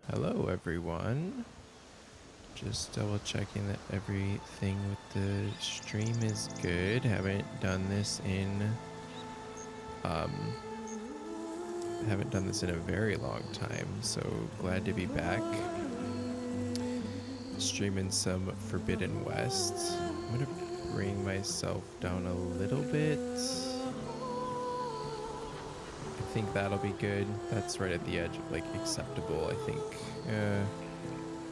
Hello everyone. Just double checking that everything with the stream is good. Haven't done this in a very long time, so glad to be back. Streaming some Forbidden West. I'm gonna bring myself down a little bit. I think that'll be good. That's right at the edge of like acceptable, I think.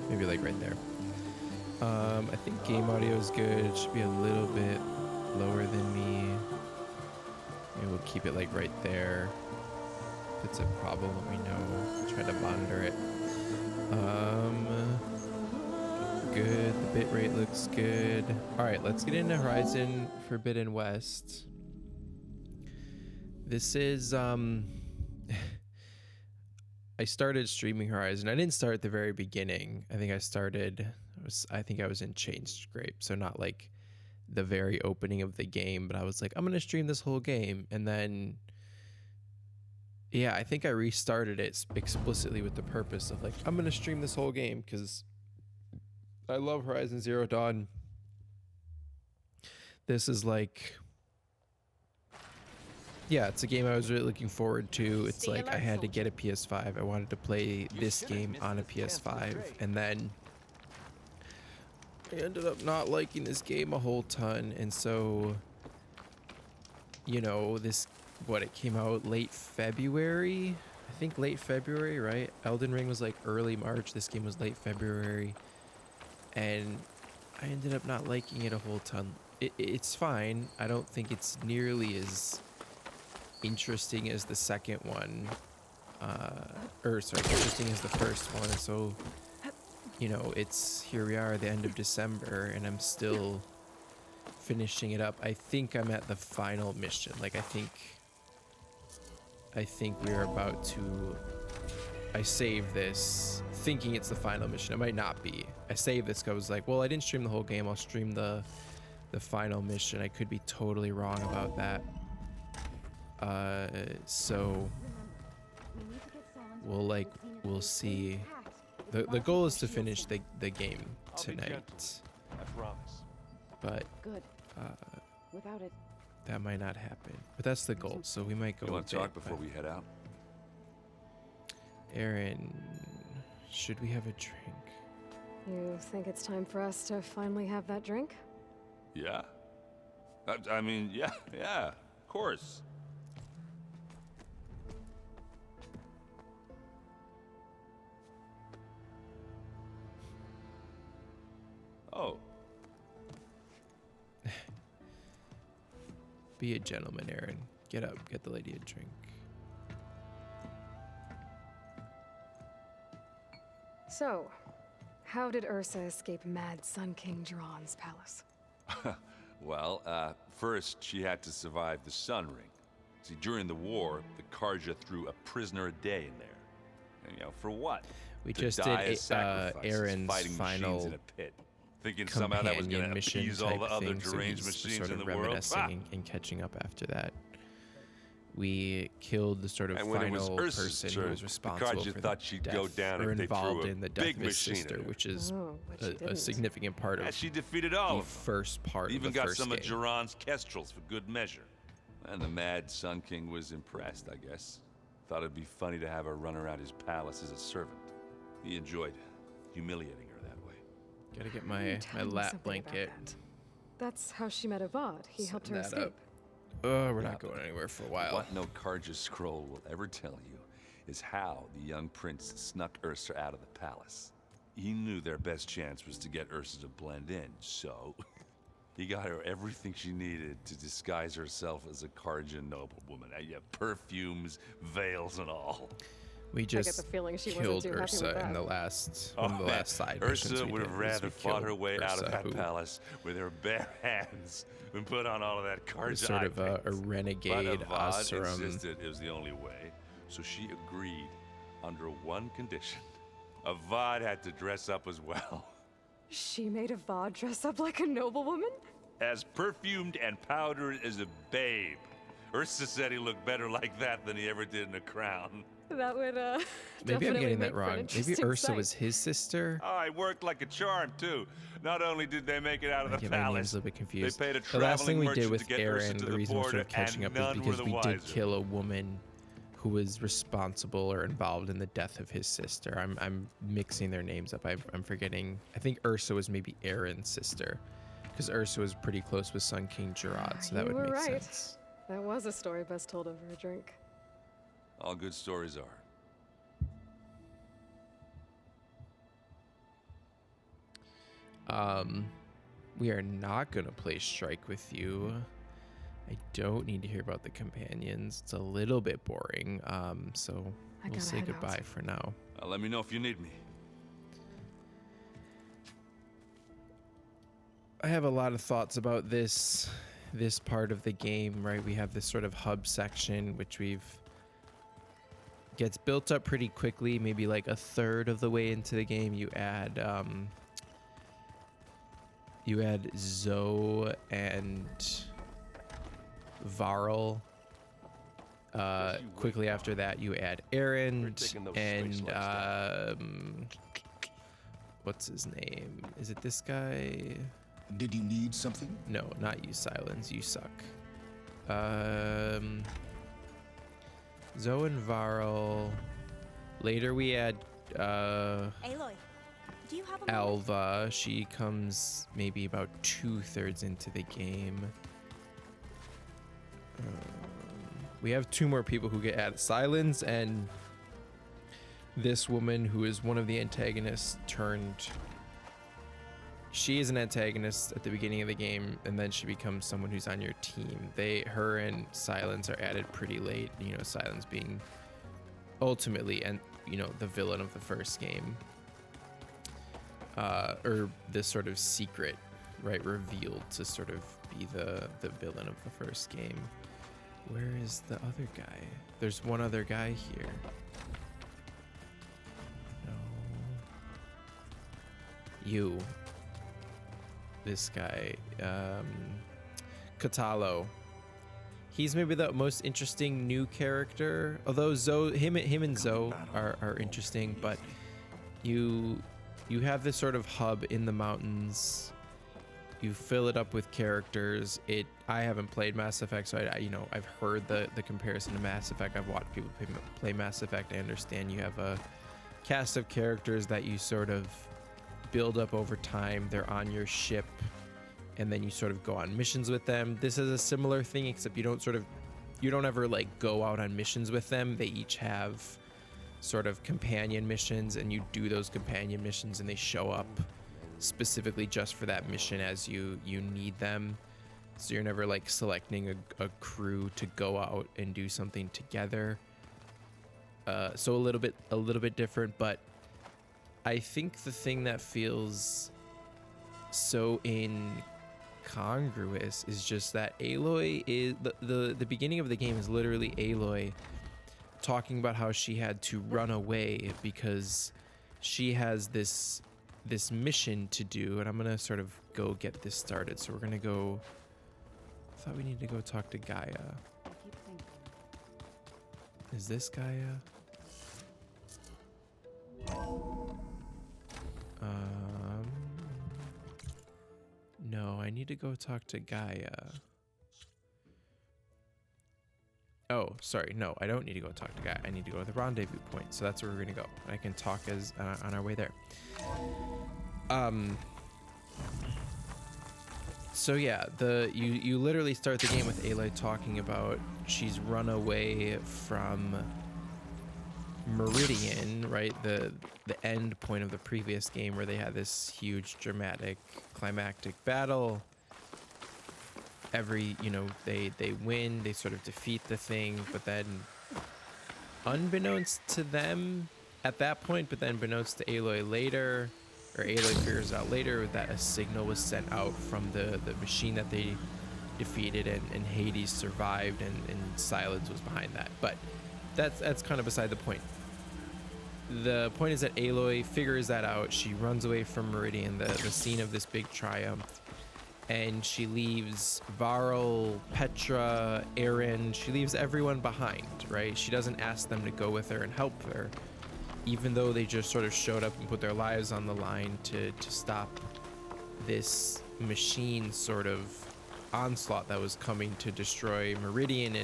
Maybe like right there. I think game audio is good. It should be a little bit lower than me. Maybe we'll keep it like right there. If it's a problem, let me know. Try to monitor it. Good. The bitrate looks good. All right, let's get into Horizon Forbidden West. This is I started streaming Horizon. I didn't start at the very beginning. I think I was in Chain Scrape, so not like the very opening of the game, but I was like, I'm gonna stream this whole game, and then yeah, I think I restarted it explicitly with the purpose of like, I'm gonna stream this whole game because I love Horizon Zero Dawn. This is like, yeah, it's a game I was really looking forward to. It's like I had to get a PS5. I wanted to play this game on a PS5, and then I ended up not liking this game a whole ton, and so, you know, it came out late February? I think late February, right? Elden Ring was like early March. This game was late February, and I ended up not liking it a whole ton. It's fine. I don't think it's nearly as interesting as the second one, interesting as the first one. So, you know, here we are at the end of December, and I'm still finishing it up. I think I'm at the final mission. Like, I think we're about to. I saved this thinking it's the final mission. It might not be. I saved this because I was like, well, I didn't stream the whole game. I'll stream the final mission. I could be totally wrong about that. So we'll see. The goal is to finish the game tonight. I promise. But Without it, that might not happen. But that's the goal, so we might go. You want to talk before we head out? Aaron, should we have a drink? you think it's time for us to finally have that drink? Yeah. I mean, yeah, of course. Oh. Be a gentleman, Aaron. Get up, get the lady a drink. So, how did Ursa escape Mad Sun King Jiran's palace? Well, first she had to survive the Sun Ring. See, during the war, the Carja threw a prisoner a day in there. And, you know, for what? We To just die did as sacrifices, Aaron's fighting final machines in a pit. Thinking somehow that was going to mission appease all type the other thing, so deranged he's machines sort in of the world. reminiscing and catching up after that. We killed the sort of And when it was final Ursa's person who turn, was the responsible Carja for thought the she'd death, go down or if they threw involved a in the death big of his machine at sister, her. which is but she a didn't. significant part And of she defeated all the of them. first part Even of the got first some game. of Jiran's kestrels for good measure. And the Mad Sun King was impressed, I guess. Thought it'd be funny to have her run around his palace as a servant. He enjoyed humiliating her that way. Gotta get Why are you my telling me lap something about blanket. that? That's how she met Avad. He helped her Setting that escape. up. Oh, we're Yeah, not going but anywhere for a while. What no Carja scroll will ever tell you is how the young prince snuck Ursa out of the palace. He knew their best chance was to get Ursa to blend in, so he got her everything she needed to disguise herself as a Carja noblewoman. Yeah, perfumes, veils, and all. We get just the feeling she wasn't killed too happy with Ursa in that. the last one of the last side missions Ursa we would did have was rather we fought her killed way out of Ursa, that who palace with her bare hands and put on all of that Carja was sort of a eye paint. renegade But Avad Asuram. insisted it was the only way, so she agreed under one condition. Avad had to dress up as well. She made Avad dress up like a noblewoman? As perfumed and powdered as a babe. Ursa said he looked better like that than he ever did in a crown. That would, Maybe I'm definitely getting make that for an wrong. Maybe interesting Ursa sight. was his sister. Oh, it worked like a charm, too. Not only did they make it out of I the get my names palace, a little bit confused. they paid a The last thing traveling we did merchant with to get Ursa Aaron, to the the reason we're sort border, of catching and up is none were because the we did wiser. kill a woman who was responsible or involved in the death of his sister. I'm mixing their names up. I'm forgetting. I think Ursa was maybe Aaron's sister, because Ursa was pretty close with Sun King Gerard, so that You would were make right. sense. That was a story best told over a drink. All good stories are. We are not gonna play Strike with you. I don't need to hear about the companions. It's a little bit boring. So I we'll gotta say head out. goodbye for now. Let me know if you need me. I have a lot of thoughts about this part of the game, right? We have this sort of hub section, which gets built up pretty quickly, maybe like a third of the way into the game. You add Zoe and Varl. Quickly after that, you add Aaron and what's his name? Is it this guy? Did you need something? No, not you, Silence. You suck. Zoe and Varl. Later we add Aloy, do you have a moment? Alva. She comes maybe about 2/3 into the game. We have 2 more people who get added. Silence and this woman who is one of the antagonists turned... She is an antagonist at the beginning of the game, and then she becomes someone who's on your team. Her and Silence are added pretty late, you know, Silence being ultimately, and you know, the villain of the first game. Or this sort of secret, right, revealed to sort of be the villain of the first game. Where is the other guy? There's one other guy here. No. You. This guy, Katalo. He's maybe the most interesting new character. Although him and Zoe are interesting, but you have this sort of hub in the mountains. You fill it up with characters. I haven't played Mass Effect, so I've heard the comparison to Mass Effect. I've watched people play Mass Effect. I understand you have a cast of characters that you sort of build up over time. They're on your ship, and then you sort of go on missions with them. This is a similar thing, except you don't ever like go out on missions with them. They each have sort of companion missions, and you do those companion missions, and they show up specifically just for that mission as you need them. So you're never like selecting a crew to go out and do something together. So a little bit different, but I think the thing that feels so incongruous is just that Aloy is the beginning of the game is literally Aloy talking about how she had to run away because she has this mission to do, and I'm gonna sort of go get this started. So we're gonna go. I thought we need to go talk to Gaia. I keep thinking. Is this Gaia? No, I need to go talk to Gaia. Oh, sorry. No, I don't need to go talk to Gaia. I need to go to the rendezvous point. So that's where we're gonna go. I can talk as on our way there. So yeah, you literally start the game with Aloy talking about she's run away from Meridian, right? The end point of the previous game where they had this huge dramatic climactic battle. They win, they sort of defeat the thing, but then unbeknownst to them at that point, but then unbeknownst to Aloy later, or Aloy figures out later that a signal was sent out from the machine that they defeated, and Hades survived, and Silence was behind that. But that's kind of beside the point. The point is that Aloy figures that out. She runs away from Meridian, the scene of this big triumph. and she leaves Varl, Petra, Aaron, she leaves everyone behind, right? She doesn't ask them to go with her and help her, even though they just sort of showed up and put their lives on the line to stop this machine sort of onslaught that was coming to destroy Meridian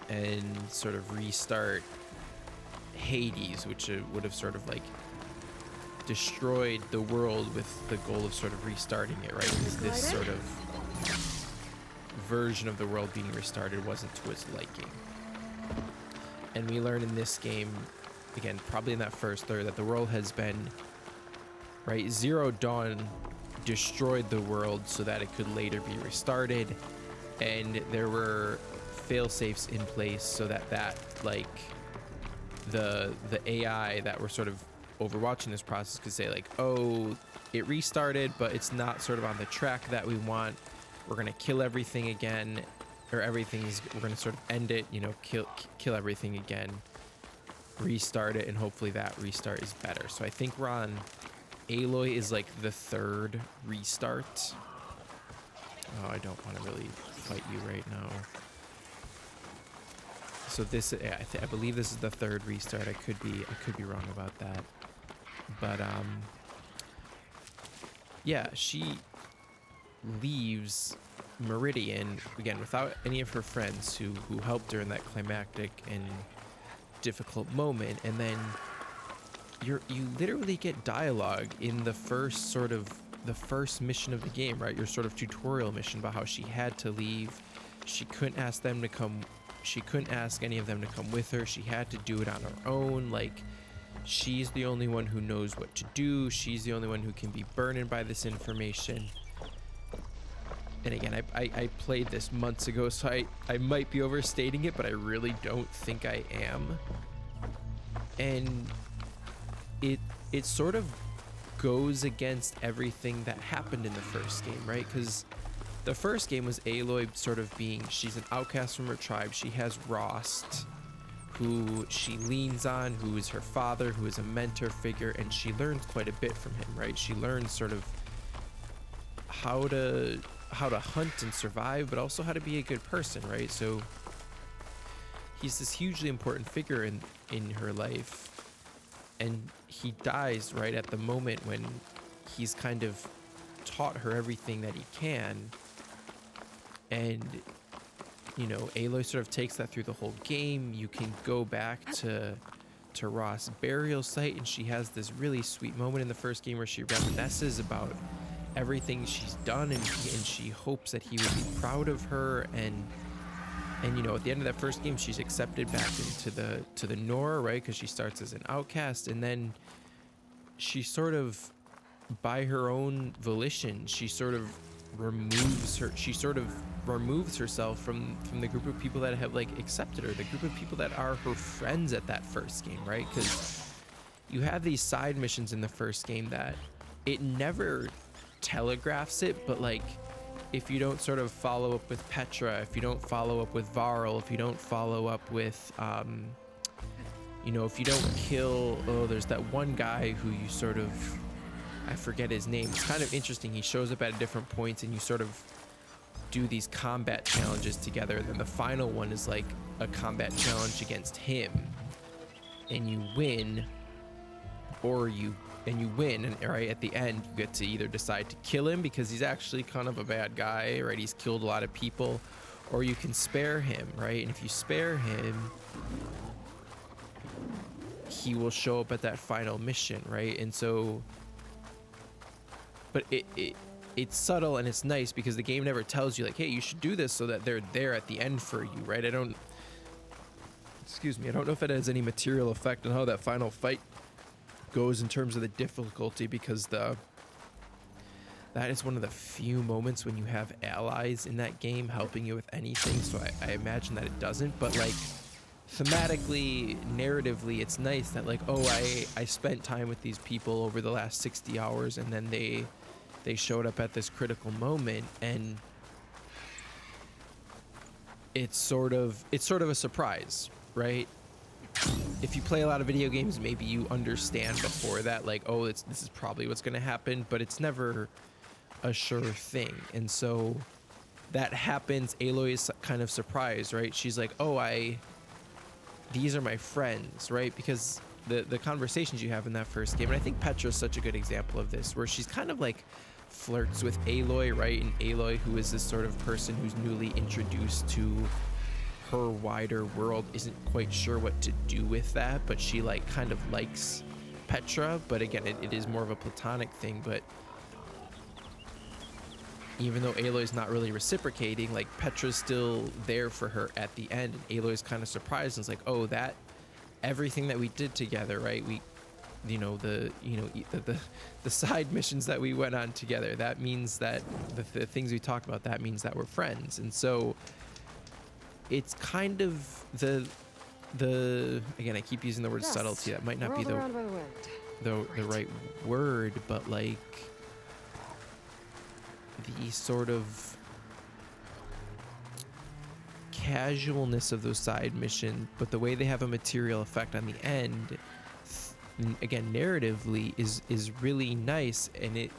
and sort of restart Hades, which would have sort of like destroyed the world with the goal of sort of restarting it, right? Because this sort of version of the world being restarted wasn't to its liking. And we learn in this game, again, probably in that first third, that the world has been, right? Zero Dawn destroyed the world so that it could later be restarted, and there were fail-safes in place so that like the AI that were sort of overwatching this process could say like, oh, it restarted, but it's not sort of on the track that we want. We're gonna kill everything again, or we're gonna sort of end it, you know, kill everything again, restart it, and hopefully that restart is better. So I think we're on Aloy is like the third restart. Oh, I don't want to really fight you right now. So this, I believe this is the third restart. I could be wrong about that, but yeah, she leaves Meridian again without any of her friends who helped her in that climactic and difficult moment, and then you literally get dialogue in the first mission of the game, right? Your sort of tutorial mission about how she had to leave. She couldn't ask any of them to come with her. She had to do it on her own. Like, she's the only one who knows what to do. She's the only one who can be burdened by this information. And again, I played this months ago, so I might be overstating it, but I really don't think I am. And it sort of goes against everything that happened in the first game, right? Because the first game was Aloy sort of she's an outcast from her tribe. She has Rost, who she leans on, who is her father, who is a mentor figure, and she learns quite a bit from him, right? She learns sort of how to hunt and survive, but also how to be a good person, right? So he's this hugely important figure in her life, and he dies right at the moment when he's kind of taught her everything that he can. And you know, Aloy sort of takes that through the whole game. You can go back to Rost's burial site, and she has this really sweet moment in the first game where she reminisces about everything she's done, and she hopes that he would be proud of her. And you know, at the end of that first game, she's accepted back into the Nora, right? Because she starts as an outcast, and then she sort of, by her own volition, she sort of removes herself from the group of people that have like accepted her, the group of people that are her friends at that first game, right? Because you have these side missions in the first game that it never telegraphs it, but like, if you don't sort of follow up with Petra, if you don't follow up with Varl, if you don't follow up with you know, if you don't kill, there's that one guy who you sort of, I forget his name. It's kind of interesting. He shows up at different points, and you sort of do these combat challenges together. And then the final one is like a combat challenge against him, and you win, and right at the end you get to either decide to kill him because he's actually kind of a bad guy, right? He's killed a lot of people, or you can spare him, right? And if you spare him, he will show up at that final mission, right? And so, but it's subtle and it's nice because the game never tells you like, hey, you should do this so that they're there at the end for you, right? I don't know if it has any material effect on how that final fight goes in terms of the difficulty, because that is one of the few moments when you have allies in that game helping you with anything, so I imagine that it doesn't. But like, thematically, narratively, it's nice that like, oh, I spent time with these people over the last 60 hours, and then they showed up at this critical moment, and it's sort of a surprise, right? If you play a lot of video games, maybe you understand before that, like, oh, this is probably what's going to happen, but it's never a sure thing. And so that happens. Aloy is kind of surprised, right? She's like, oh, these are my friends, right? Because the conversations you have in that first game, and I think Petra's such a good example of this, where she's kind of like flirts with Aloy, right? And Aloy, who is this sort of person who's newly introduced to her wider world, isn't quite sure what to do with that, but she like kind of likes Petra. But again, it is more of a platonic thing. But even though Aloy's not really reciprocating, like Petra's still there for her at the end, and Aloy's kind of surprised and is like, oh, that everything that we did together, right? The side missions that we went on together, that means that the things we talked about, that means that we're friends. And so it's kind of the again, I keep using the word subtlety. That might not be the right word, but like the sort of casualness of those side missions, but the way they have a material effect on the end, again, narratively is really nice. And it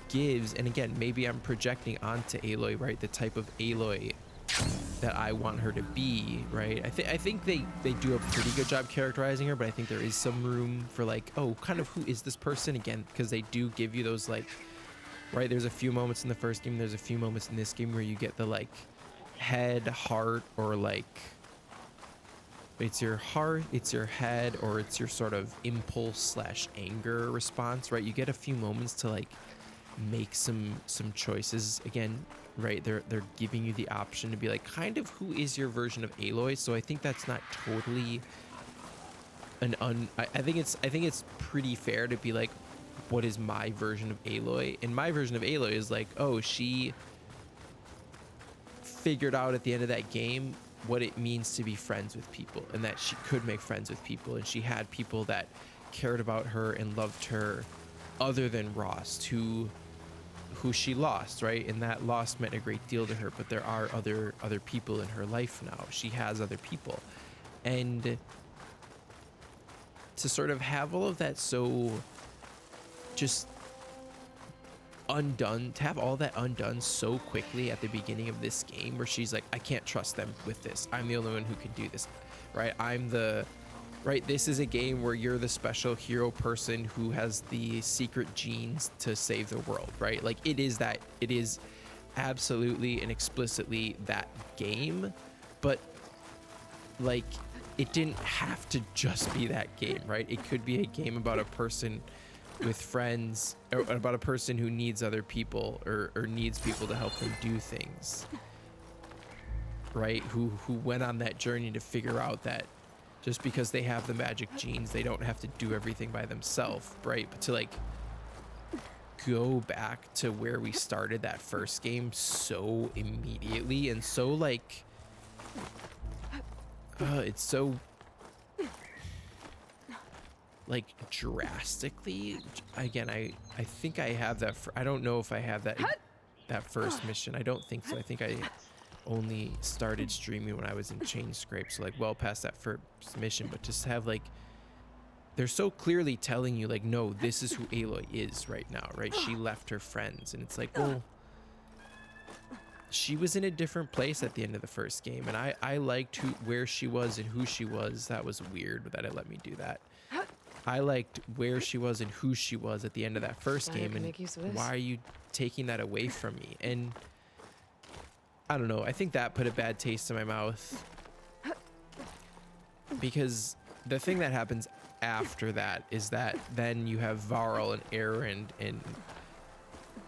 gives, and again, maybe I'm projecting onto Aloy, right, the type of Aloy that I want her to be, right? I think they do a pretty good job characterizing her, but I think there is some room for like, oh, kind of who is this person again? Because they do give you those like, right, there's a few moments in the first game, there's a few moments in this game where you get the like head, heart, or like it's your heart, it's your head, or it's your sort of impulse / anger response, right? You get a few moments to like make some choices again, right? They're giving you the option to be like, kind of who is your version of Aloy. So I think that's not totally I think it's pretty fair to be like, what is my version of Aloy? And my version of Aloy is like, oh, she figured out at the end of that game what it means to be friends with people, and that she could make friends with people, and she had people that cared about her and loved her other than Rost, who she lost, right? And that loss meant a great deal to her, but there are other people in her life now. She has other people. And to sort of have all of that so just undone, to have all that undone so quickly at the beginning of this game, where she's like, I can't trust them with this. I'm the only one who can do this, right? Right, this is a game where you're the special hero person who has the secret genes to save the world, right? Like it is absolutely and explicitly that game, but like it didn't have to just be that game, right? It could be a game about a person with friends, or about a person who needs other people or needs people to help them do things, right? Who went on that journey to figure out that just because they have the magic genes, they don't have to do everything by themselves, right? But to like go back to where we started that first game so immediately, and so like it's so like drastically, again, I think I have that I don't know if I have that first mission. I don't think so. I think I only started streaming when I was in Chain Scrape, so like well past that first mission. But just have like, they're so clearly telling you like, no, this is who Aloy is right now, right? She left her friends, and it's like, well, she was in a different place at the end of the first game, and I liked where she was and who she was. That was weird that it let me do that. I liked where she was and who she was at the end of that first game, and why are you taking that away from me? And I don't know, I think that put a bad taste in my mouth, because the thing that happens after that is that then you have Varl and Aaron and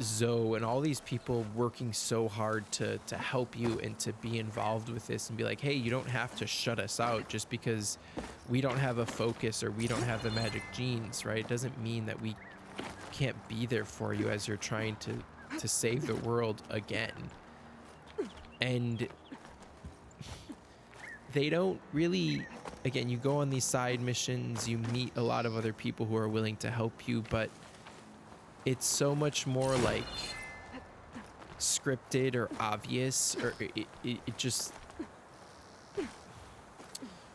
Zoe and all these people working so hard to help you and to be involved with this, and be like, hey, you don't have to shut us out just because we don't have a focus or we don't have the magic genes, right? It doesn't mean that we can't be there for you as you're trying to save the world again. And they don't really, again, you go on these side missions, you meet a lot of other people who are willing to help you, but it's so much more like scripted or obvious, or it just,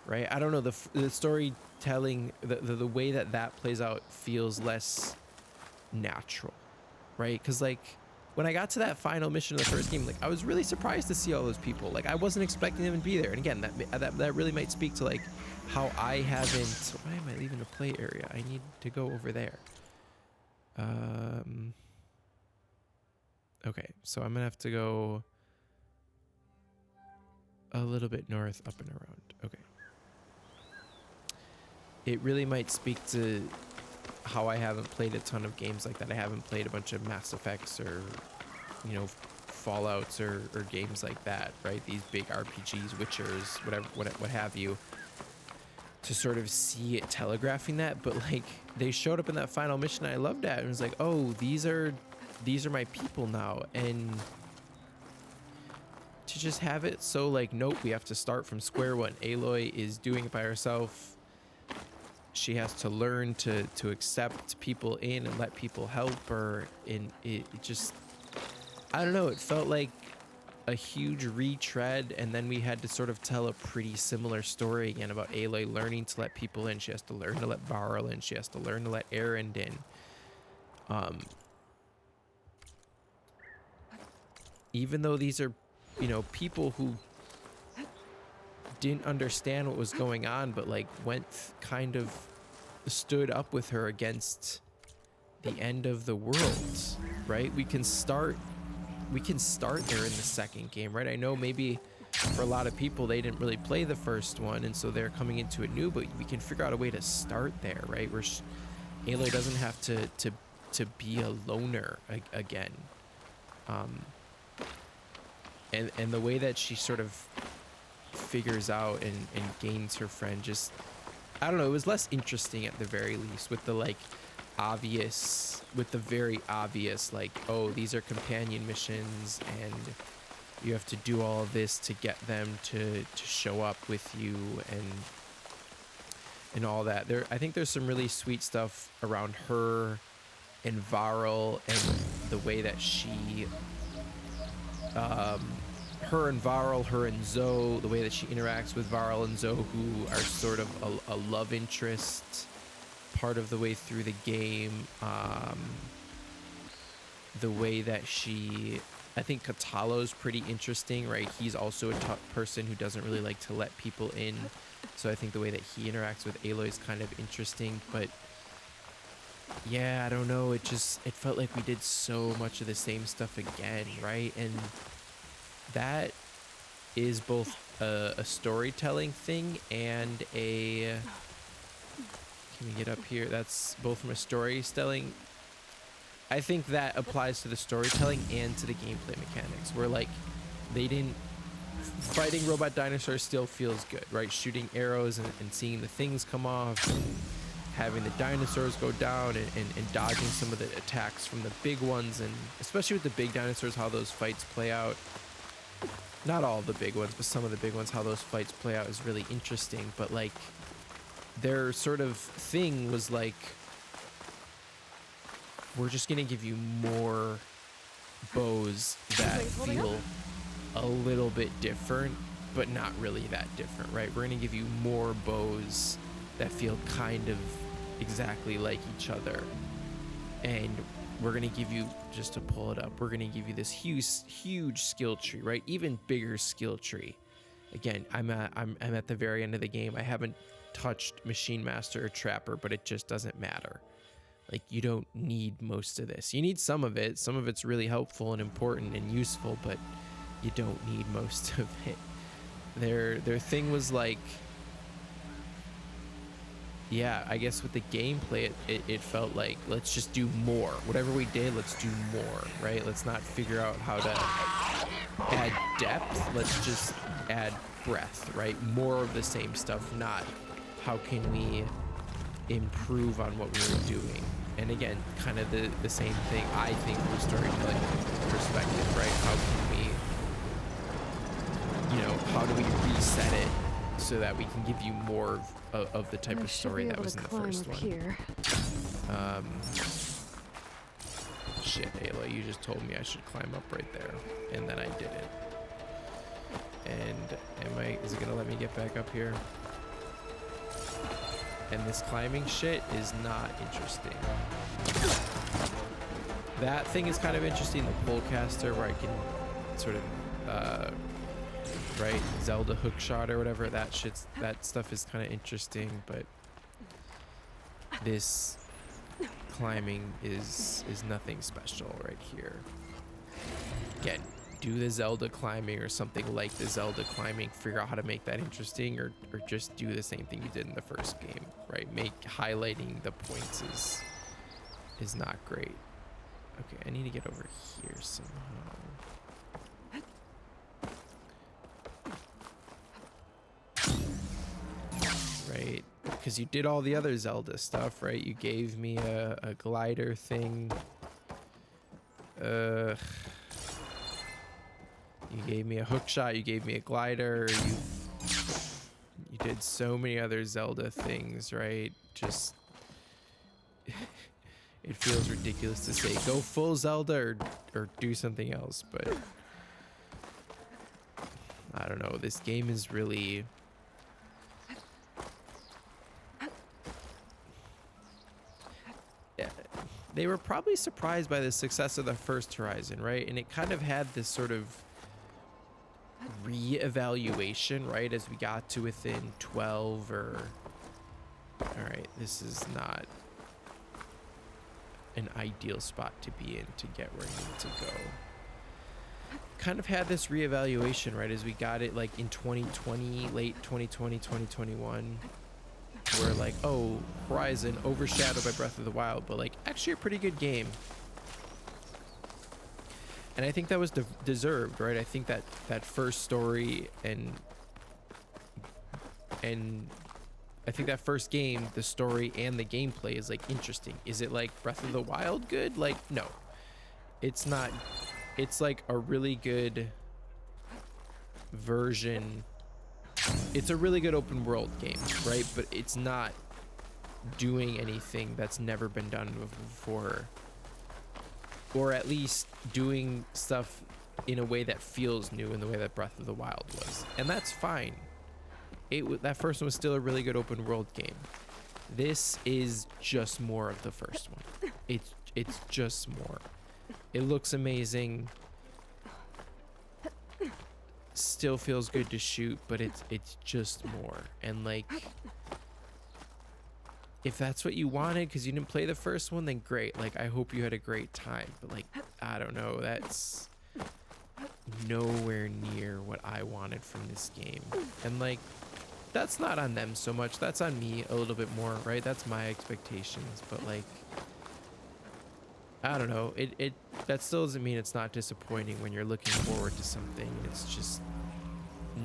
right? I don't know, the storytelling, the way that plays out feels less natural, right? Because like when I got to that final mission of the first game, like I was really surprised to see all those people. Like I wasn't expecting them to be there. And again, that really might speak to like how I haven't. Why am I leaving the play area? I need to go over there. Okay, so I'm gonna have to go a little bit north, up and around. Okay. It really might speak to how I haven't played a ton of games like that. I haven't played a bunch of Mass Effects or, you know, Fallouts or games like that, right? These big RPGs, Witchers, whatever, what have you, to sort of see it telegraphing that. But like they showed up in that final mission, and I loved that. And it was like, oh, these are my people now. And to just have it so like, nope, we have to start from square one. Aloy is doing it by herself. She has to learn to accept people in and let people help her. And it just, I don't know, it felt like a huge retread, and then we had to sort of tell a pretty similar story again about Aloy learning to let people in. She has to learn to let Varl in. She has to learn to let Erend in. Even though these are, you know, people who didn't understand what was going on, but like kind of stood up with her against the end of the world, right? We can start there in the second game, right? I know maybe for a lot of people they didn't really play the first one, and so they're coming into it new, but we can figure out a way to start there, right? Where Aloy doesn't have to be a loner again. And the way that she sort of figures out and gains her friend, just, I don't know, it was less interesting at the very least, with the very obvious like, oh, these are companion missions and you have to do all of this to get them to show up with you and all that. I think there's some really sweet stuff around her and Varl, and the way that she her and Varl, her and Zoe, the way that she interacts with Varl and Zoe, who are sort of a love interest part of the way through the game. The way that I think Katalo's pretty interesting, right? He's also a person who doesn't really like to let people in. So I think the way that he interacts with Aloy is kind of interesting. But yeah, I don't know. It felt like we did so much of the same stuff again, right? And that is both a storytelling thing and can we get up here? That's both from a storytelling. I think that applies to the storytelling and to the gameplay mechanics, where like fighting robot dinosaurs still feels good, right? Shooting arrows and seeing the things come off, and having the dinosaurs go down and dodging some of the attacks from the big ones, and especially with the big dinosaurs, how those fights play out. Not all the big ones, but some of the big ones, how those fights play out is really interesting. But like their sort of thing was like, we're just gonna give you more bows that feel a little bit different, but not really that different, right? We're gonna give you more bows that feel kind of exactly like each other, and we're gonna give you, just to pull it up, we're gonna give you this huge skill tree, right? Even bigger skill tree. Again, I'm at the very end of the game. I haven't touched Machine Master or Trapper, but it just doesn't matter. Like, you don't need most of this. You need some of it. Some of it's really helpful and important and useful, but you don't need most of it. Their thing was like, yeah, I guess with the gameplay, it felt like, let's just do more. Whatever we did, let's do more, right? Let's not figure out how to add depth. Let's just add breadth, right? More of the same stuff, not how can we improve on what we were doing. And again, kind of the same thing, I think, from a storytelling perspective, right? How can we, how do we reset it so that we can give you more of the type of story that was in the first one? Shit, Aloy, you just told me I should climb up right there, and then I did it. And is it gonna let me get back up here? And this climbing shit is not interesting. that thing is kind of interesting. The Polecaster, where I can sort of right, Zelda hookshot or whatever. That stuff is kind of interesting, but this climbing is nothing special right here. Again, do the Zelda climbing or something like the Zelda climbing, figure out how to make that interesting, or just do the same thing you did in the first game, right? Highlighting the points is not great. Okay, I need to get over here somehow. Right, because you did all the other Zelda stuff, right? You gave me a glider thing. You gave me a hook shot, you gave me a glider, you did so many other Zelda things, right? Just it feels ridiculous to say go full Zelda or do something else, but I don't know. This game is really they were probably surprised by the success of the first Horizon, right? And it kind of had this sort of re-evaluation, right? As we got to within 12 or... All right, this is not an ideal spot to be in to get where I need to go. Kind of had this re-evaluation, right? As we got it like in 2020, late 2020, 2021. Where like, oh, Horizon overshadowed by Breath of the Wild, but like actually a pretty good game. And I think that was deserved, right? I think that first story and I think that first game, the story and the gameplay is like interesting. Is it like Breath of the Wild good? Like, no, it's not. It's like a really good version. It's a really good open world game, right? But it's not doing anything that's never been done before, or at least doing stuff in a way that feels new in the way that Breath of the Wild was, and that's fine. That first one was still a really good open world game. This is just more of the first one. It's just more. It looks amazing. Still feels good to shoot, but it's just more. And like, if that's what you wanted because you didn't play the first one, then great. Like, I hope you had a great time, but like, I don't know, that's nowhere near what I wanted from this game. And like, that's not on them so much, that's on me a little bit more, right? That's my expectations. But like, I don't know, it that still doesn't mean it's not disappointing when you're looking forward to something. It's just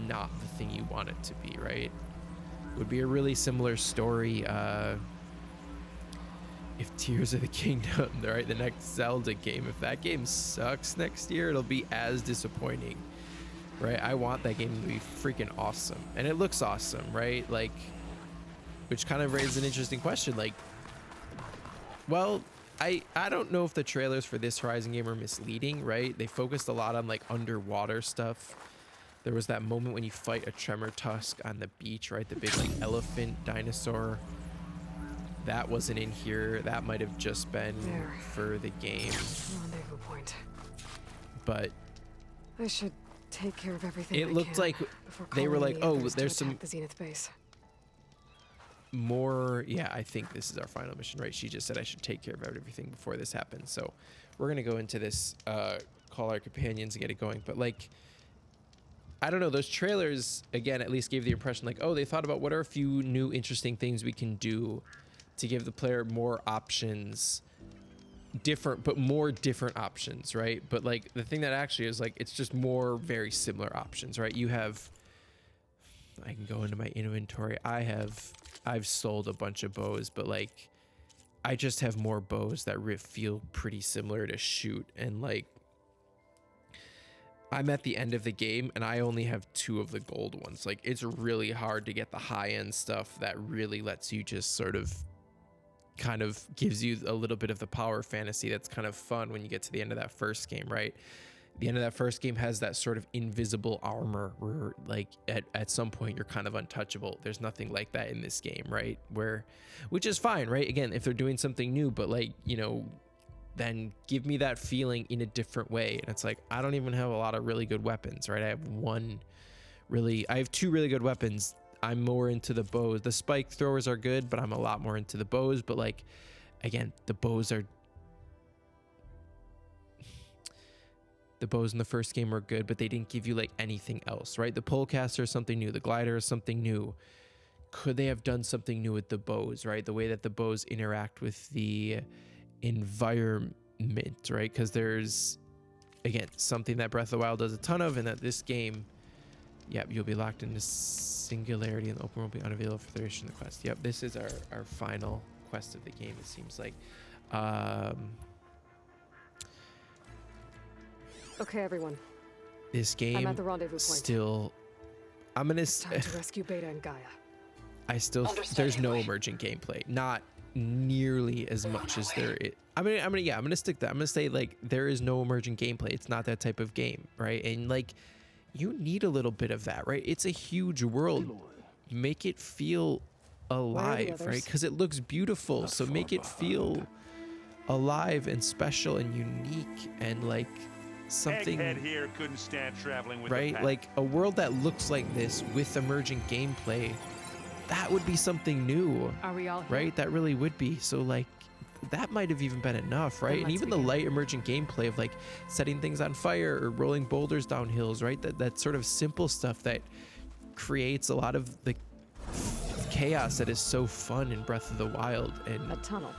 not the thing you want it to be, right? It would be a really similar story if Tears of the Kingdom, right, the next Zelda game, if that game sucks next year, it'll be as disappointing, right? I want that game to be freaking awesome, and it looks awesome, right? Like, which kind of raises an interesting question, like, well, I don't know if the trailers for this Horizon game are misleading, right? They focused a lot on like underwater stuff. There was that moment when you fight a Tremor Tusk on the beach, right? The big like elephant dinosaur. That wasn't in here. That might have just been for the game. Rendezvous point. But I should take care of everything. It looked like they were like, oh, there's some the Zenith base. More, yeah, I think this is our final mission, right? She just said I should take care of everything before this happens. So we're gonna go into this, call our companions and get it going. But like, I don't know, those trailers again at least gave the impression like, oh, they thought about what are a few new interesting things we can do to give the player more options, more different options, right? But like, the thing that actually is like, it's just more very similar options, right? You have, I can go into my inventory. I've sold a bunch of bows, but like, I just have more bows that feel pretty similar to shoot. And like, I'm at the end of the game and I only have 2 of the gold ones. Like, it's really hard to get the high end stuff that really lets you just sort of kind of gives you a little bit of the power fantasy that's kind of fun when you get to the end of that first game, right? The end of that first game has that sort of invisible armor where like at some point you're kind of untouchable. There's nothing like that in this game, right? Which is fine, right? Again, if they're doing something new, but like, you know, then give me that feeling in a different way. And it's like, I don't even have a lot of really good weapons, right? I have two really good weapons. I'm more into the bows. The spike throwers are good, but I'm a lot more into the bows. But like, again, the bows in the first game were good, but they didn't give you like anything else, right? The polecaster is something new. The glider is something new. Could they have done something new with the bows, right? The way that the bows interact with the environment, right? Because there's, again, something that Breath of the Wild does a ton of, and that this game, yep, you'll be locked into singularity, and the open world will be unavailable for the duration of the quest. Yep, this is our final quest of the game, it seems like. Okay, everyone. This game I'm at the rendezvous point. still, I'm gonna. It's time to rescue Beta and Gaia. There's no emergent gameplay, not nearly as much as there is. I'm gonna stick that. I'm gonna say like there is no emergent gameplay. It's not that type of game, right? And like, you need a little bit of that, right? It's a huge world. Make it feel alive, right? Because it looks beautiful. So make it feel alive and special and unique and like something. Egghead here couldn't stand traveling with right? Like a world that looks like this with emergent gameplay. That would be something new. Are we all here? Right? That really would be. So like that might have even been enough, right? And even the light emergent gameplay of like setting things on fire or rolling boulders down hills, right? That sort of simple stuff that creates a lot of the chaos that is so fun in Breath of the Wild, and A tunnel.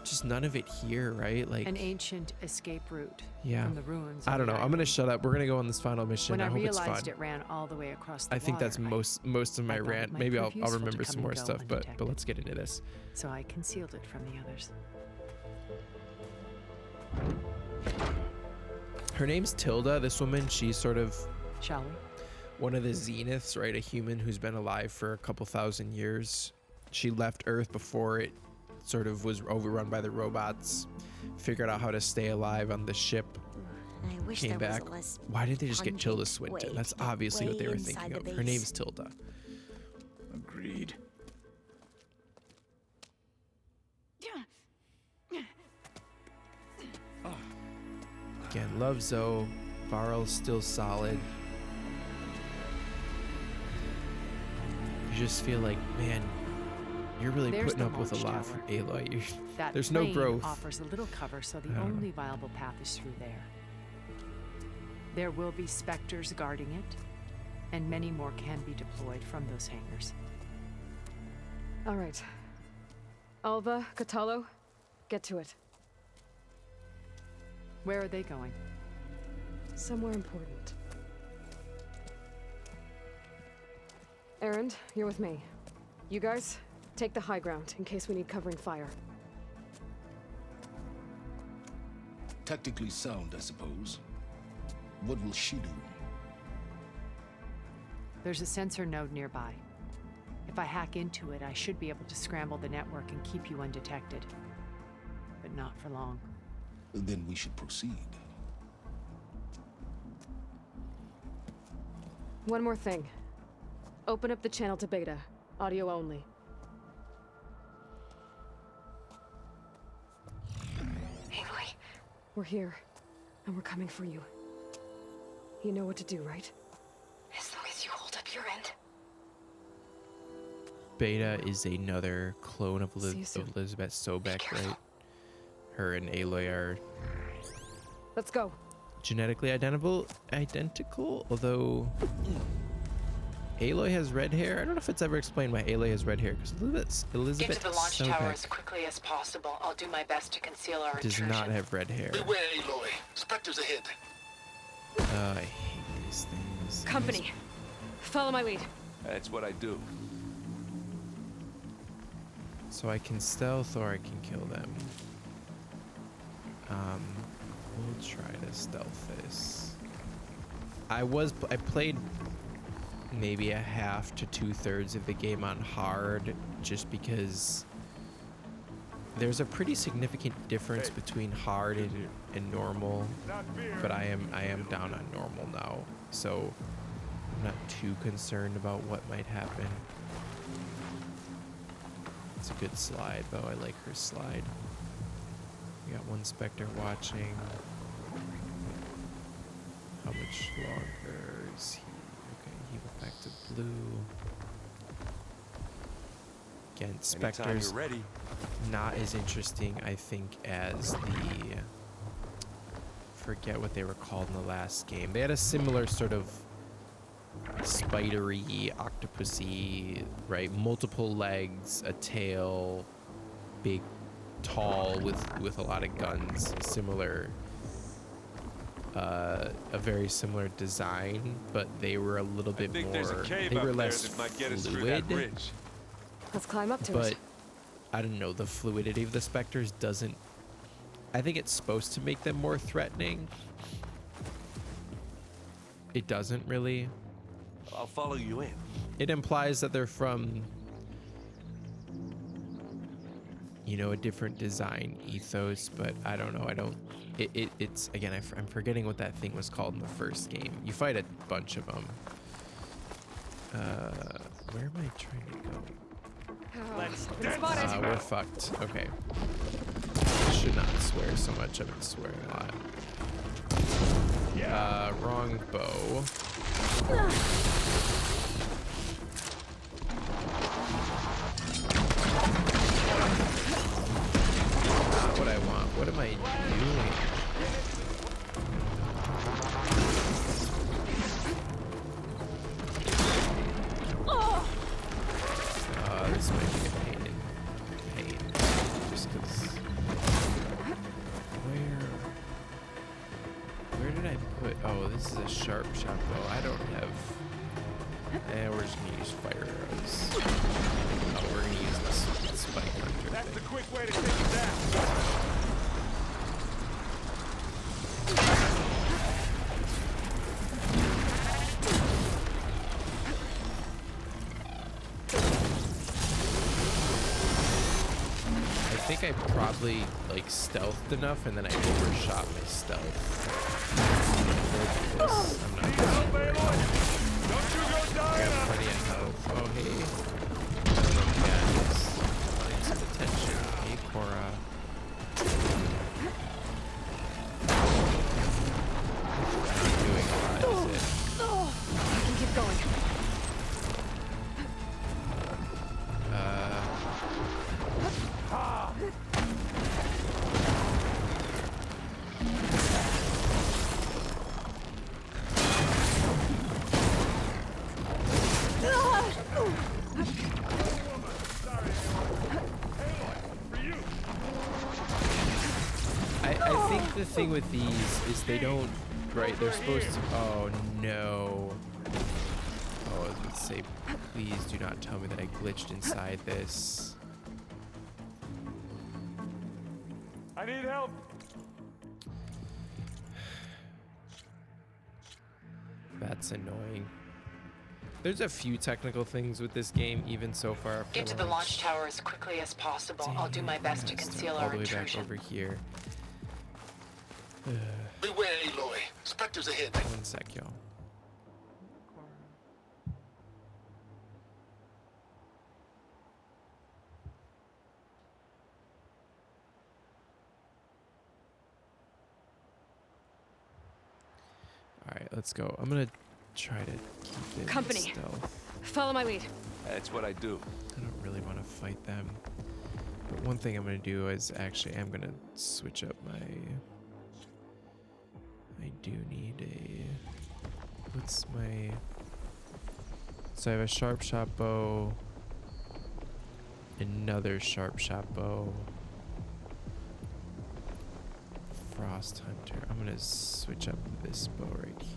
just none of it here, right? Like An ancient escape route Yeah. from the ruins. I of don't the know. I'm island. gonna shut up. We're gonna go on this final mission. When I hope it's realized fun. it ran all the way across the I think that's water, most of my I thought it rant. might Maybe I'll prove useful to remember come some and more go stuff, but undetected. let's get into this. So I concealed it from the others. Her name's Tilda. This woman, she's sort of Shall we? one of the Zeniths, right? A human who's been alive for a couple thousand years. She left Earth before it sort of was overrun by the robots. Figured out how to stay alive on the ship. I wish Came there back. was a less Why did they just get Tilda pungent Swinton? way That's to get obviously what they way were inside thinking the of. Her base. name's Tilda. Agreed. Again, love Zoe. Varl's still solid. You just feel like, man, you're really There's putting the up with a launch lot tower. from Aloy. That There's no plane growth. offers a little cover, so the I don't know. only viable path is through there. There will be specters guarding it, and many more can be deployed from those hangars. All right. Alva, Catalo, get to it. Where are they going? Somewhere important. Erend, you're with me. You guys, take the high ground in case we need covering fire. Tactically sound, I suppose. What will she do? There's a sensor node nearby. If I hack into it, I should be able to scramble the network and keep you undetected. But not for long. Then we should proceed. One more thing. Open up the channel to Beta. Audio only. Aloy, we're here, and we're coming for you. You know what to do, right? As long as you hold up your end. Beta is another clone of, See you soon. Elizabeth Sobek, right? Her and Aloy are Let's go. genetically identical, although Aloy has red hair. I don't know if it's ever explained why Aloy has red hair, because Elizabeth Get to the launch tower as Sobek quickly as possible. I'll do my best to conceal our does intrusion. not have red hair. Beware, Aloy. Spectres ahead. I hate these things. Company. Follow my lead. That's what I do. So I can stealth or I can kill them. We'll try to stealth this. I played maybe a half to 2/3 of the game on hard, just because there's a pretty significant difference between hard and normal. But I am down on normal now, so I'm not too concerned about what might happen. It's a good slide, though. I like her slide. We got one Spectre watching. How much longer is he? Okay, he went back to blue. Again, Anytime Spectre's you're ready. not as interesting, I think, as the... forget what they were called in the last game. They had a similar sort of spidery, octopusy, right? Multiple legs, a tail, big, tall, with a lot of guns. Similar, a very similar design, but they were a little bit I think more. there's a cave They up were there less that might get us through that fluid, bridge. Let's climb up to but it. I don't know. The fluidity of the Spectres doesn't. I think it's supposed to make them more threatening. It doesn't really. I'll follow you in. It implies that they're from, you know, a different design ethos, but I don't know. I don't. It's again. I'm forgetting what that thing was called in the first game. You fight a bunch of them. Where am I trying to go? Spotted. We're fucked. Okay. I should not swear so much. I've been swearing a lot. Wrong bow. Not what I want. What am I doing? This might be a pain in pain. Just because. Where did I put? Oh, this is a sharp shot bow. I don't have. We're just gonna use fire arrows. Oh, we're gonna use this spike hunter That's the thing. quick way to take it down. I think I probably like stealthed enough, and then I overshot my stealth. I'm not sure. Don't you go I dying got on plenty of health. Oh, hey. Guys, wanting some attention. Hey, Cora. Not doing a lot, is it? I can keep going. I think the thing with these is they don't, right, they're supposed to, oh no. Oh, I was going to say, please do not tell me that I glitched inside this. I need help. That's annoying. There's a few technical things with this game, even so far. Get to the launch tower as quickly as possible. I'll do my best to conceal all our the way back intrusion. over here. Beware, Aloy. Spectres ahead. One sec, y'all. All right, let's go. I'm gonna try to keep it Company. stealth. Follow my lead. That's what I do. I don't really want to fight them. But one thing I'm gonna do is actually I'm gonna switch up my. I do need a. What's my? So I have a sharp shot bow. Another sharp shot bow. Frost Hunter. I'm gonna switch up this bow right here.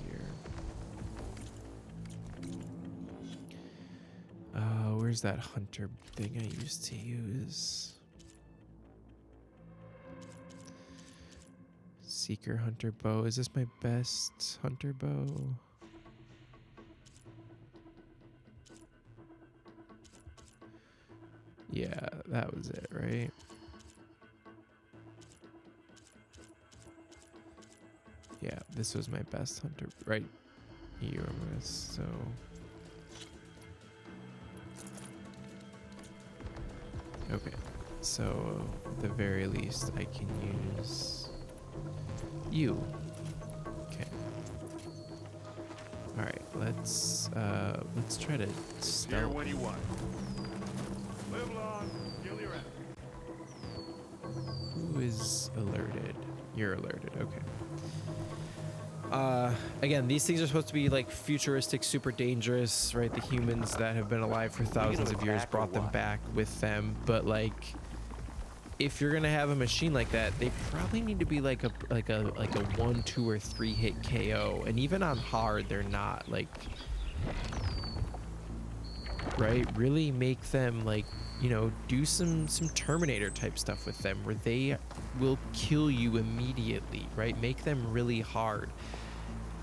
Where's that hunter thing I used to use? Seeker hunter bow. Is this my best hunter bow? Yeah, that was it, right? Yeah, this was my best hunter, right here. So okay, So at the very least, I can use you. Okay. All right. Let's try to Here stealth. when you want. Live long, kill your enemy. Who is alerted? You're alerted. Okay. Again, these things are supposed to be like futuristic, super dangerous, right? The humans that have been alive for thousands of years brought them back with them, but like, if you're gonna have a machine like that, they probably need to be like a 1, 2, or 3 hit KO, and even on hard, they're not like, right? Really make them like, you know, do some Terminator type stuff with them where they will kill you immediately, right? Make them really hard.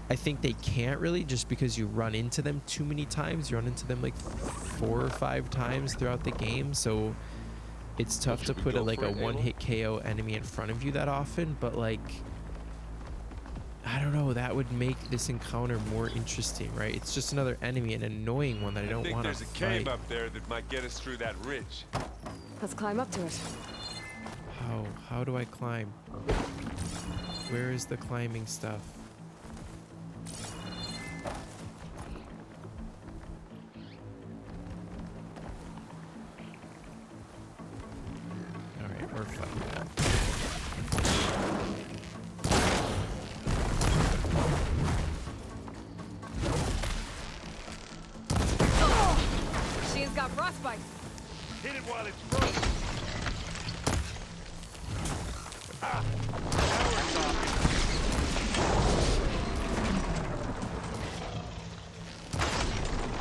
I think they can't really, just because you run into them too many times. You run into them like 4 or 5 times throughout the game, so it's tough to put a 1-hit KO enemy in front of you that often. But like, I don't know, that would make this encounter more interesting, right? It's just another enemy, an annoying one that I don't want to There's a fight. cave up there that might get us through that ridge. Let's climb up to it. How do I climb? Where is the climbing stuff? All right, we're fine now. Machine's got frostbite. Hit it while it's frozen. Ah, now we're talking.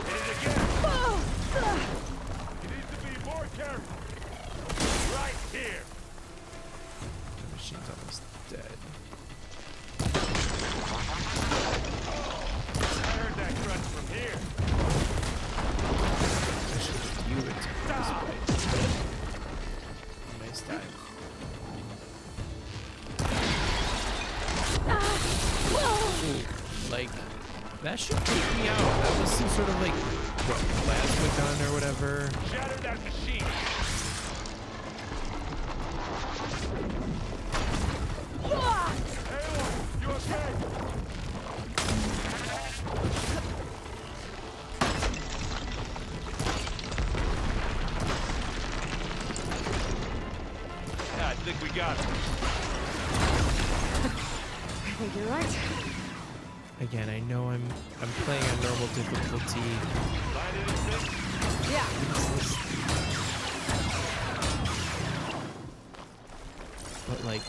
Hit it again. You need to be more careful. Right here. The machine's almost dead. I heard that crunch from here. I should get you into this way. Nice dive. Ooh, like, that should take me out. That was some sort of like, what, plasma gun or whatever. Shatter that machine. Aloy, you okay? Yeah, I think we got it. I think you're right. Again, I know I'm playing on normal difficulty. Find anything? Yeah. But like,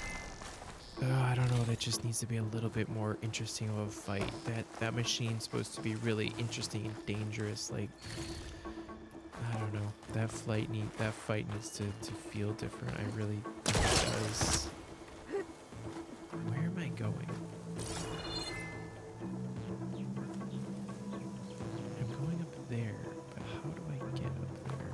I don't know, that just needs to be a little bit more interesting of a fight. That machine's supposed to be really interesting and dangerous. Like, I don't know. That fight needs to feel different. I really think it does. Where am I going? I'm going up there, but how do I get up there?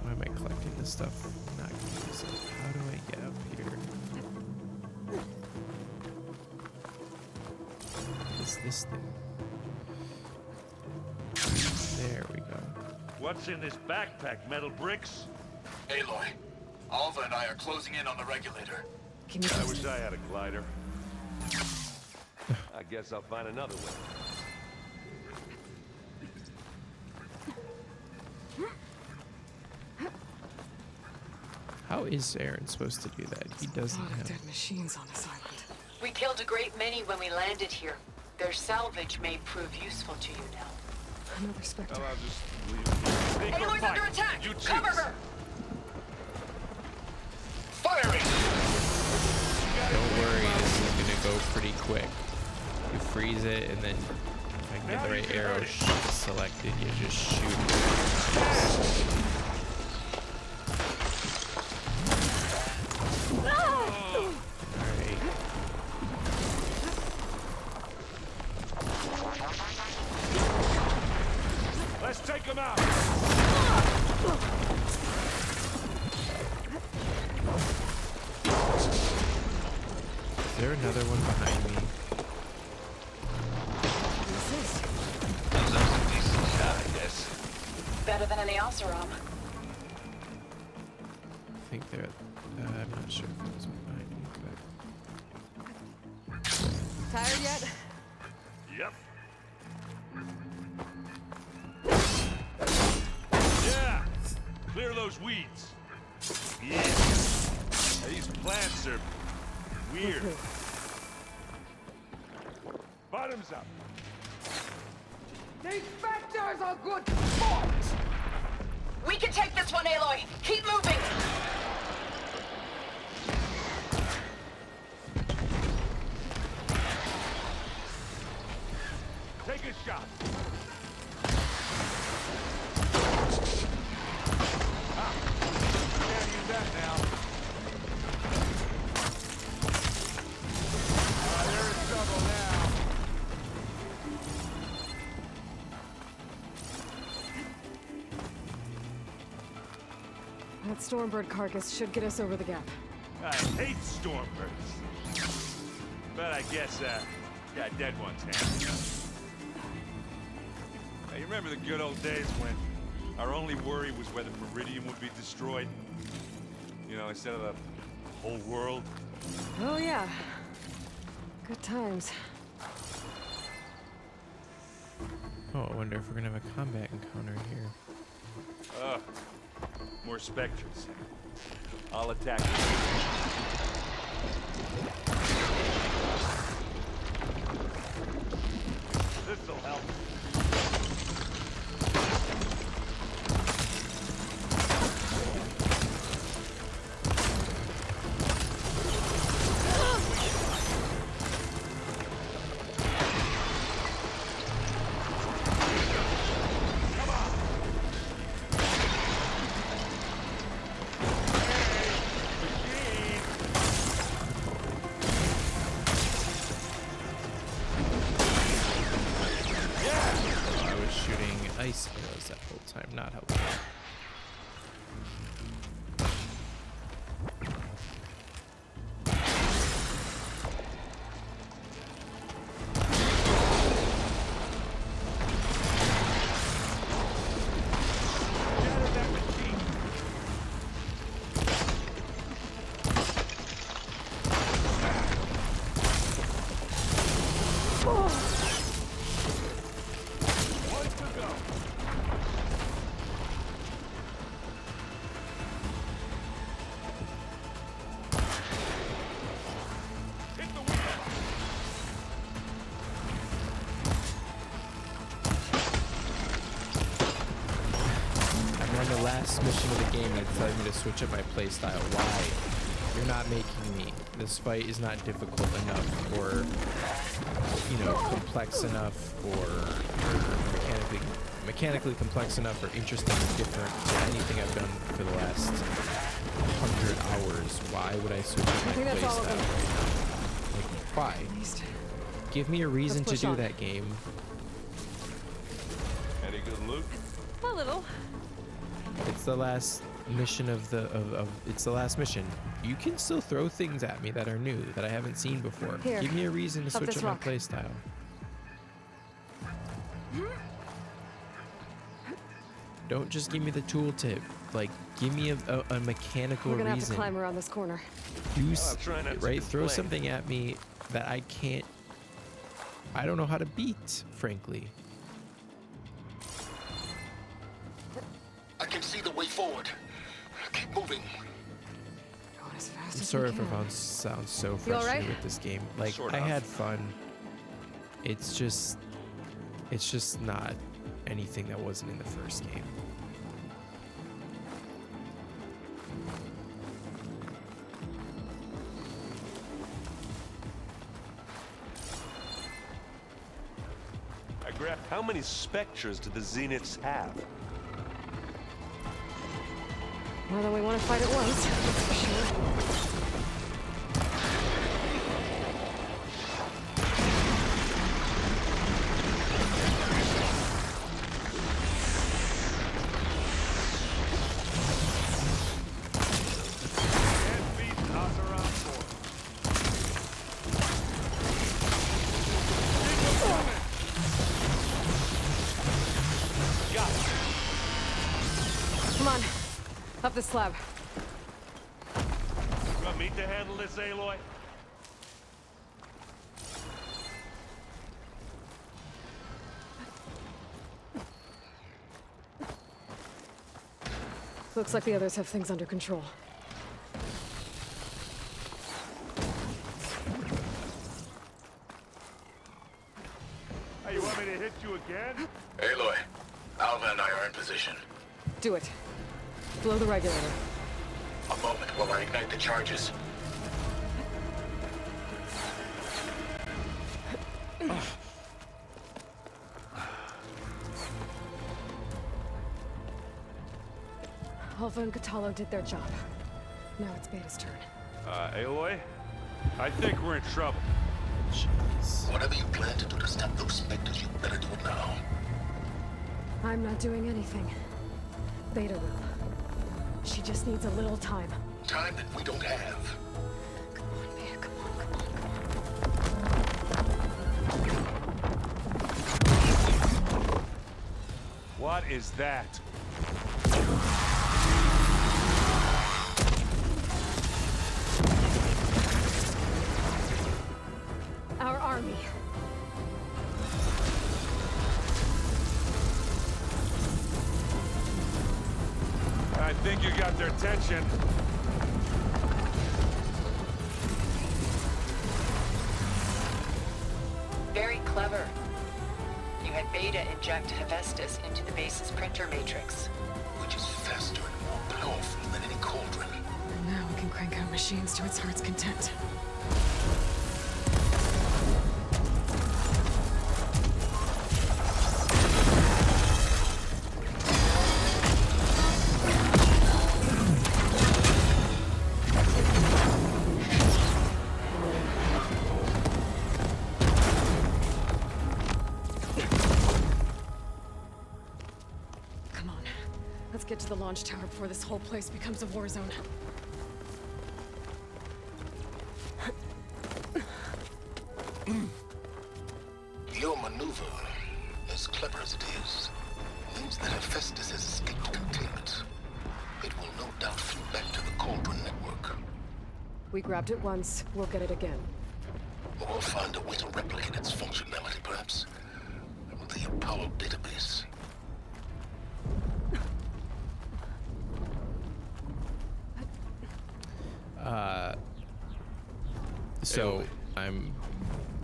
Why am I collecting this stuff? I'm not gonna use it. How do I get up here? What is this thing? There we go. What's in this backpack? Metal bricks? Aloy, Alva and I are closing in on the regulator. Can you I wish I had a glider. I guess I'll find another way. How is Aaron supposed to do that? He doesn't lot of have. dead machines on this island. We killed a great many when we landed here. Their salvage may prove useful to you now. Another Spectre. Well, I'll just leave it here. Sneak or Aloy's fight. under attack! You choose. Cover her! Firing! Don't worry, this is gonna go pretty quick. You freeze it, and then if I can get the right arrow selected, you just shoot. Alright. Let's take him out. Is there another one behind me? What's this? Those SMG better than any Oseram. I think they're. I'm not sure if there was one behind me, but. Tired yet? Yep. Yeah! Clear those weeds. Yeah. These plants are weird. Bottoms up. These specters are good sport! We can take this one, Aloy! Keep moving! Take a shot. Ah, can't use that now. They're in trouble now. That Stormbird carcass should get us over the gap. I hate stormbirds. But I guess, got dead ones handy. Hey, you remember the good old days when our only worry was whether Meridian would be destroyed? You know, instead of the whole world? Oh yeah. Good times. Oh, I wonder if we're gonna have a combat encounter here. More specters. I'll attack. This'll help. Ice arrows that whole time, not helpful. Last mission of the game that telling me to switch up my playstyle. Why? You're not making me. This fight is not difficult enough, or you know, complex enough, or mechanically complex enough, or interesting or different to anything I've done for the last 100 hours. Why would I switch up my playstyle right now? Like, why? Give me a reason to do that, game. Any good loot? A little. It's the last mission of it's the last mission. You can still throw things at me that are new, that I haven't seen before. Here, give me a reason to switch up my rock. playstyle. Don't just give me the tooltip. Like, give me a mechanical We're gonna reason. have to climb around this corner. Throw something at me that I don't know how to beat, frankly. I can see the way forward. Keep moving. Going as fast I'm as sorry we if can. I sound so You all frustrated right? with this game. Like, Sort I of. had fun. It's just not anything that wasn't in the first game. I grabbed. How many specters do the Zeniths have? More than we want to fight at once, that's for sure. Can't beat Oseram Fort. Keep them coming. Got it. Come on. Up the slab. You want me to handle this, Aloy? Looks like the others have things under control. Hey, you want me to hit you again? Aloy, Alva and I are in position. Do it. Blow the regulator. A moment while I ignite the charges. Alva and Kotallo did their job. Now it's Beta's turn. Aloy? I think we're in trouble. Jeez. Whatever you plan to do to stop those specters, you better do it now. I'm not doing anything. Beta will. She just needs a little time. Time that we don't have. Come on, Beta, come on, come on. What is that? Our army. I think you got their attention. Very clever. You had Beta inject Hephaestus into the base's printer matrix. Which is faster and more powerful than any cauldron. And now we can crank out machines to its heart's content. Come on. Let's get to the launch tower before this whole place becomes a war zone. Your maneuver, as clever as it is, means that Hephaestus has escaped containment. It will no doubt flew back to the Cauldron network. We grabbed it once, we'll get it again. Or find a way to replicate its functionality, perhaps. From the Apollo database. So I'm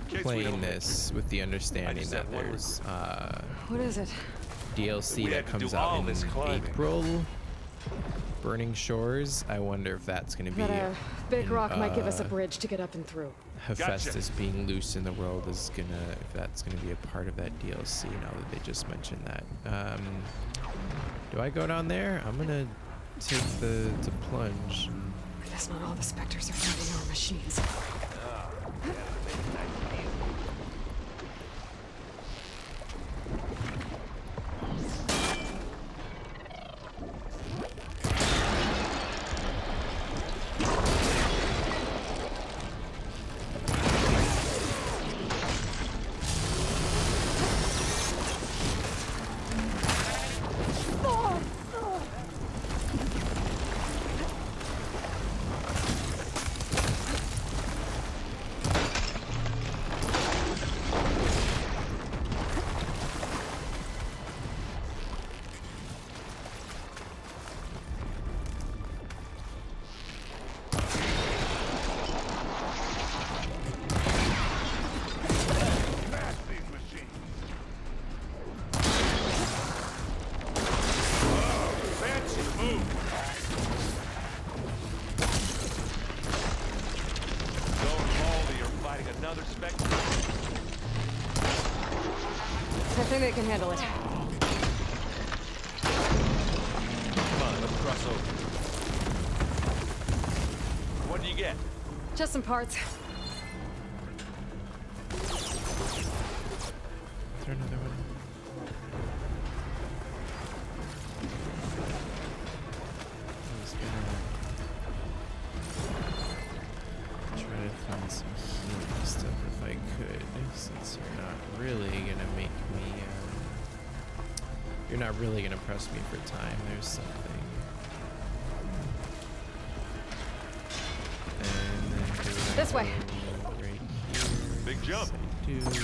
Kids, we playing don't- this with the understanding just that have one there's What is it? DLC We that had to do comes all out in this climbing. April. Burning Shores. I wonder if that's going to be That big rock might give us a uh, bridge to get up and through. Hephaestus being loose in the world is gonna, if that's gonna be a part of that DLC. Now that they just mentioned that. Do I go down there? I'm gonna take the plunge. I guess not all the specters are fighting our machines. Another specter. I think they can handle it. Come on, let's cross over. What do you get? Just some parts. Is there another one? I was gonna try to find some healing stuff if I could, since you're not really gonna make me You're not really gonna press me for time. There's something. And then This way. right here. Big jump. Yes, I do.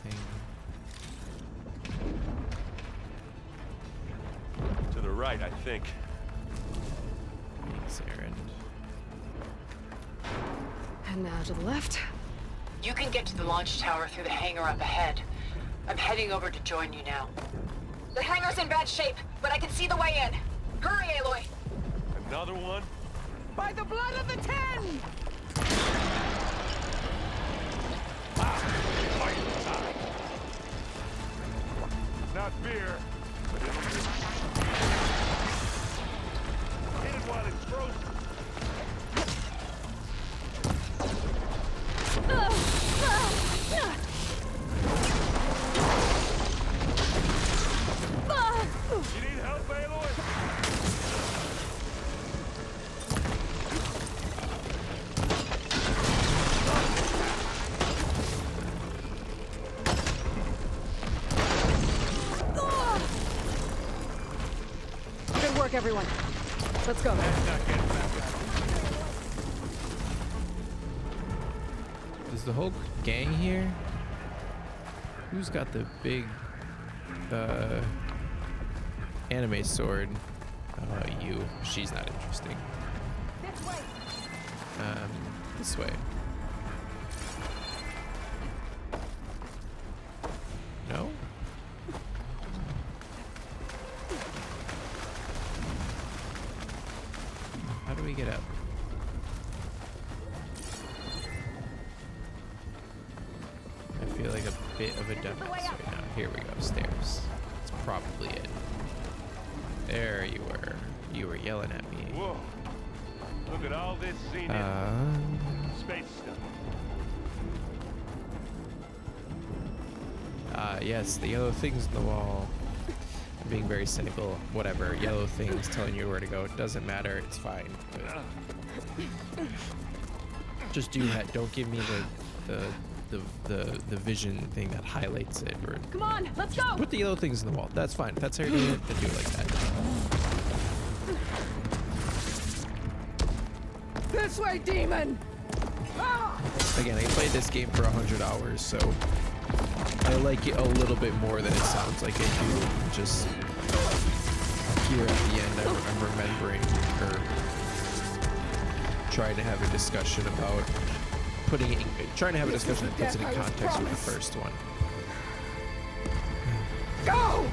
Anything? To the right, I think. Thanks, Aaron. And now to the left. You can get to the launch tower through the hangar up ahead. I'm heading over to join you now. The hangar's in bad shape, but I can see the way in. Hurry, Aloy! Another one? By the blood of the Ten! Fight time. Not beer, but it'll do. Hit it while it's frozen. You need help, Aloy? Good work, everyone. Let's go. Is the whole gang here? Who's got the big anime sword? You. She's not interesting. This way. This way. No? How do we get up? I feel like a bit of a dumbass right now. Here we go, stairs. That's probably it. There you were. You were yelling at me. Whoa. Look at all this scenic space stuff. Yes, the yellow things in the wall. I'm being very cynical. Whatever. Yellow things telling you where to go. It doesn't matter. It's fine. But just do that. Don't give me the vision thing that highlights it. Or Come on, let's go. put the yellow things in the wall. That's fine. That's how you're doing it. Then do it like that. This way, demon. Again, I played this game for 100 hours, so I like it a little bit more than it sounds like I do. Just here at the end, I'm remembering or trying to have a discussion about trying to have a discussion that puts it in context with the first one. Go!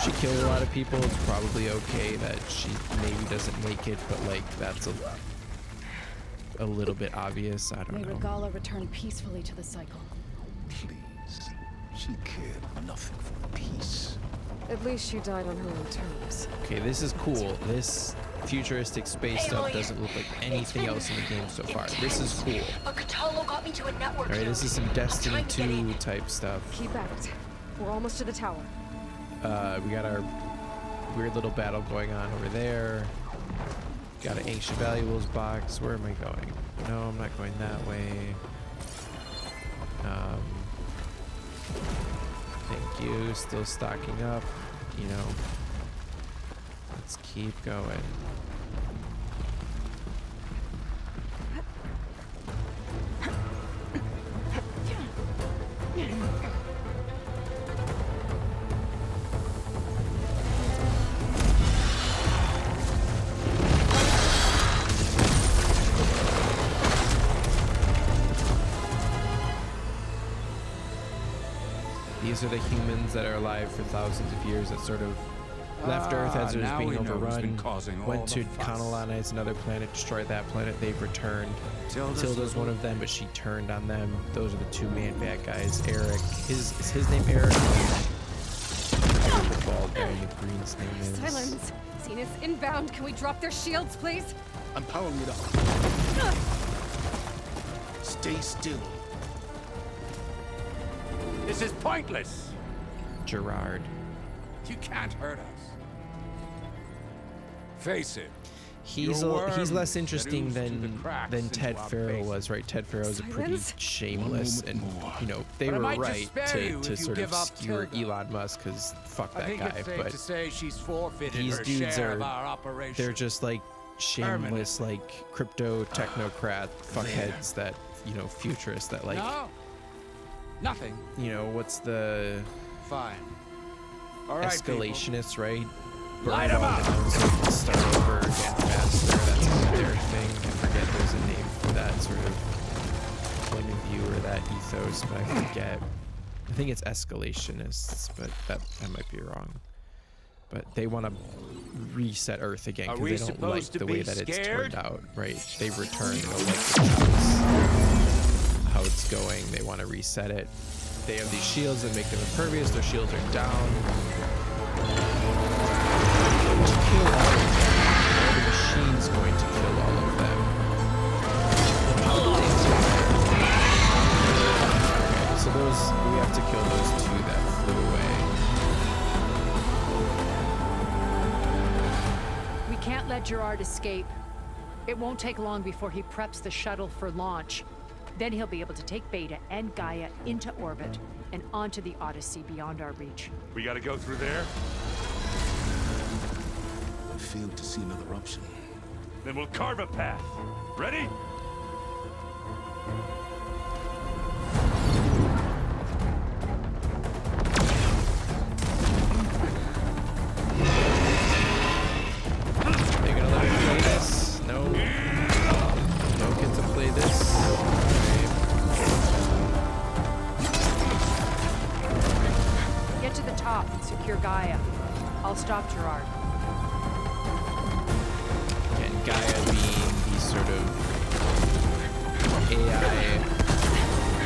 She killed a lot of people. It's probably okay that she maybe doesn't make it, but like that's a little bit obvious. I don't May know. Regala return peacefully to the cycle. Please. She cared nothing for peace. At least she died on her own terms. Okay, this is cool. This futuristic space stuff doesn't look like anything else in the game so far. This is cool. But Katalo got me to a network. Alright, this is some Destiny 2 type stuff. Keep at it. We're almost to the tower. We got our weird little battle going on over there. Got an Ancient Valuables box. Where am I going? No, I'm not going that way. Thank you. Still stocking up. You know. Let's keep going. These are the humans that are alive for thousands of years that sort of left Earth as it was being overrun, went to colonize another planet, destroyed that planet. They've returned. Tilda's one of them, but she turned on them. Those are the two main bad guys. Eric, is his name Eric? The bald guy, the green's name is. Silence. Zenith inbound. Can we drop their shields, please? I'm powering it up. Stay still. This is pointless. Gerard. You can't hurt us. Face it. He's less interesting than Ted Farrow was, right? Ted Farrow was a pretty shameless, and you know they were right to sort of skewer Elon Musk because fuck that guy. But these dudes they're just like shameless, like crypto technocrat fuckheads that futurists that like. No. Nothing. What's the Fine. All right, escalationists, right? Light Burn 'em all up. down so you can start over again faster. That's kind of their thing. I forget there's a name for that sort of point of view or that ethos, but I forget. I think it's escalationists, but that might be wrong. But they want to reset Earth again Are because we they don't like supposed to the be way that it's scared? turned out, right? They've returned, they don't like how it's going. They want to reset it. They have these shields that make them impervious. Their shields are down. To kill all of them, are the machines going to kill all of them? Okay, so we have to kill those two that flew away. We can't let Gerard escape. It won't take long before he preps the shuttle for launch. Then he'll be able to take Beta and Gaia into orbit and onto the Odyssey beyond our reach. We gotta go through there? I failed to see another option. Then we'll carve a path. Ready? Are you gonna let me play this? No. Don't get to play this. Get to the top and secure Gaia. I'll stop Gerard. And Gaia being the sort of AI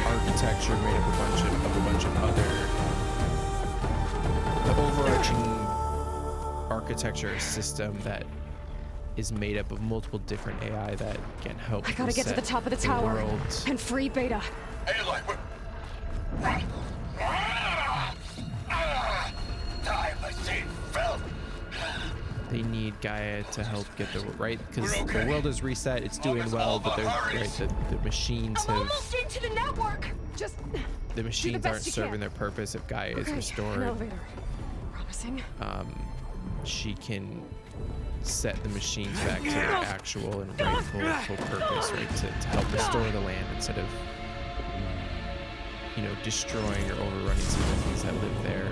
architecture made up of a bunch of other. The overarching architecture system that is made up of multiple different AI that can help. I gotta get to the top of the tower world. and free Beta. Aloy, time machine fell. They need Gaia to help get the right because the world is reset. It's doing well, but they're right. The machines I'm have. almost into the network. Just The machines best aren't you serving can. their purpose if Gaia is an restored. elevator. Promising. She can set the machines back to their actual and rightful purpose, right? To help restore the land instead of, destroying or overrunning some of the things that live there.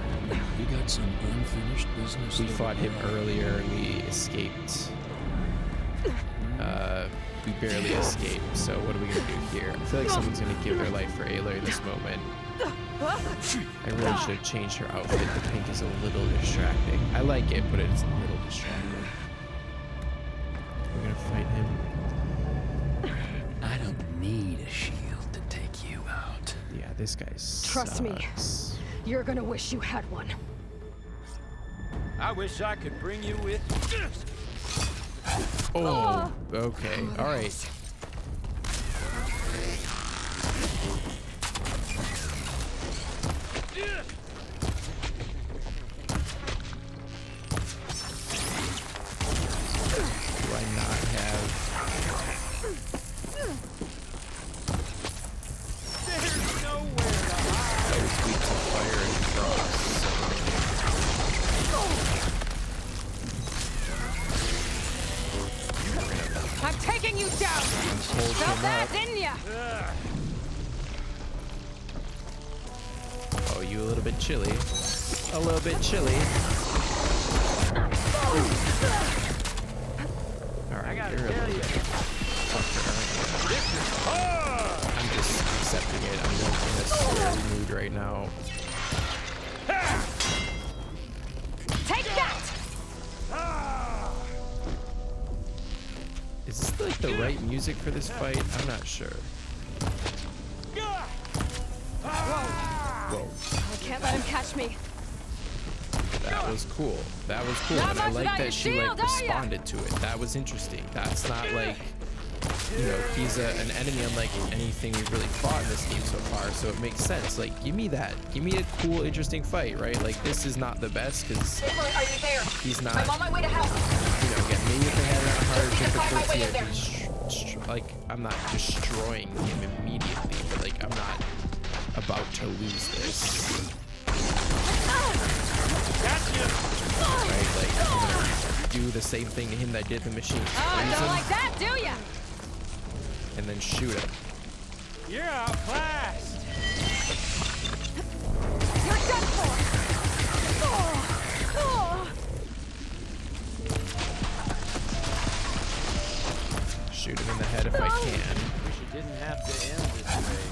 We got some unfinished business. We fought him earlier and we escaped. We barely escaped, so what are we gonna do here? I feel like someone's gonna give their life for Aloy in this moment. I really should have changed her outfit. The pink is a little distracting. I like it, but it's a little distracting. We're gonna fight him. I don't need a shield to take you out. Yeah, this guy Trust me. sucks. You're gonna wish you had one. I wish I could bring you with. Oh, okay. All right. Do I not have... There's nowhere to hide. I was weak to fire and frost, I'm taking you down! so hold Felt him that, up. didn't ya? Oh, you a little bit chilly. A little bit chilly. Alright, you're a little bit fucker, aren't you? I'm just accepting it. I'm in a scary mood right now. Take that! Is this like the right music for this fight? I'm not sure. Whoa. I can't let him catch me. That was cool. That was cool. Not And I much like without that your she shield, are ya? responded to it. That was interesting. That's not like, he's an enemy unlike anything we've really fought in this game so far. So it makes sense. Like, give me that. Give me a cool, interesting fight, right? Like, this is not the best because Aloy, are you there? he's not, I'm on my way to help. again, maybe if they had it on harder difficulty, like, I'm not destroying him immediately, but like, I'm not about to lose this. Right, like, I'm gonna do the same thing to him that I did the machine. Freeze him, like that, do ya? and then shoot him. You're outclassed. You're done for. Shoot him in the head if I can. Wish it didn't have to end this way.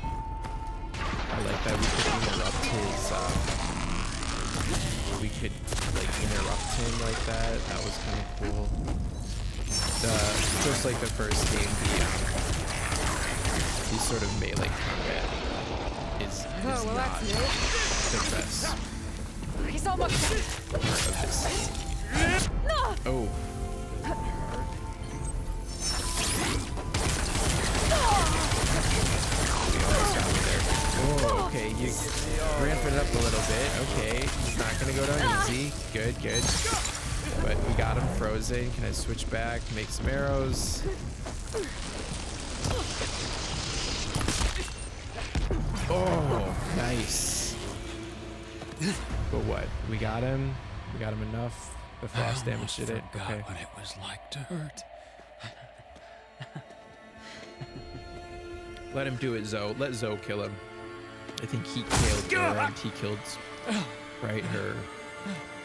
I like that we could interrupt his, we could, like, interrupt him like that. That was kind of cool. Just like the first game, the sort of melee combat is not the best He's almost part of this. Oh. Oh, okay, you ramped it up a little bit. Okay, he's not gonna go down easy. Good, good. But we got him frozen. Can I switch back? Make some arrows. Oh, nice. But what? We got him. We got him enough. The frost damage did it. Forgot Okay. what it was like to hurt. Let him do it, Zoe. Let Zoe kill him. I think he killed her and he killed, right, her.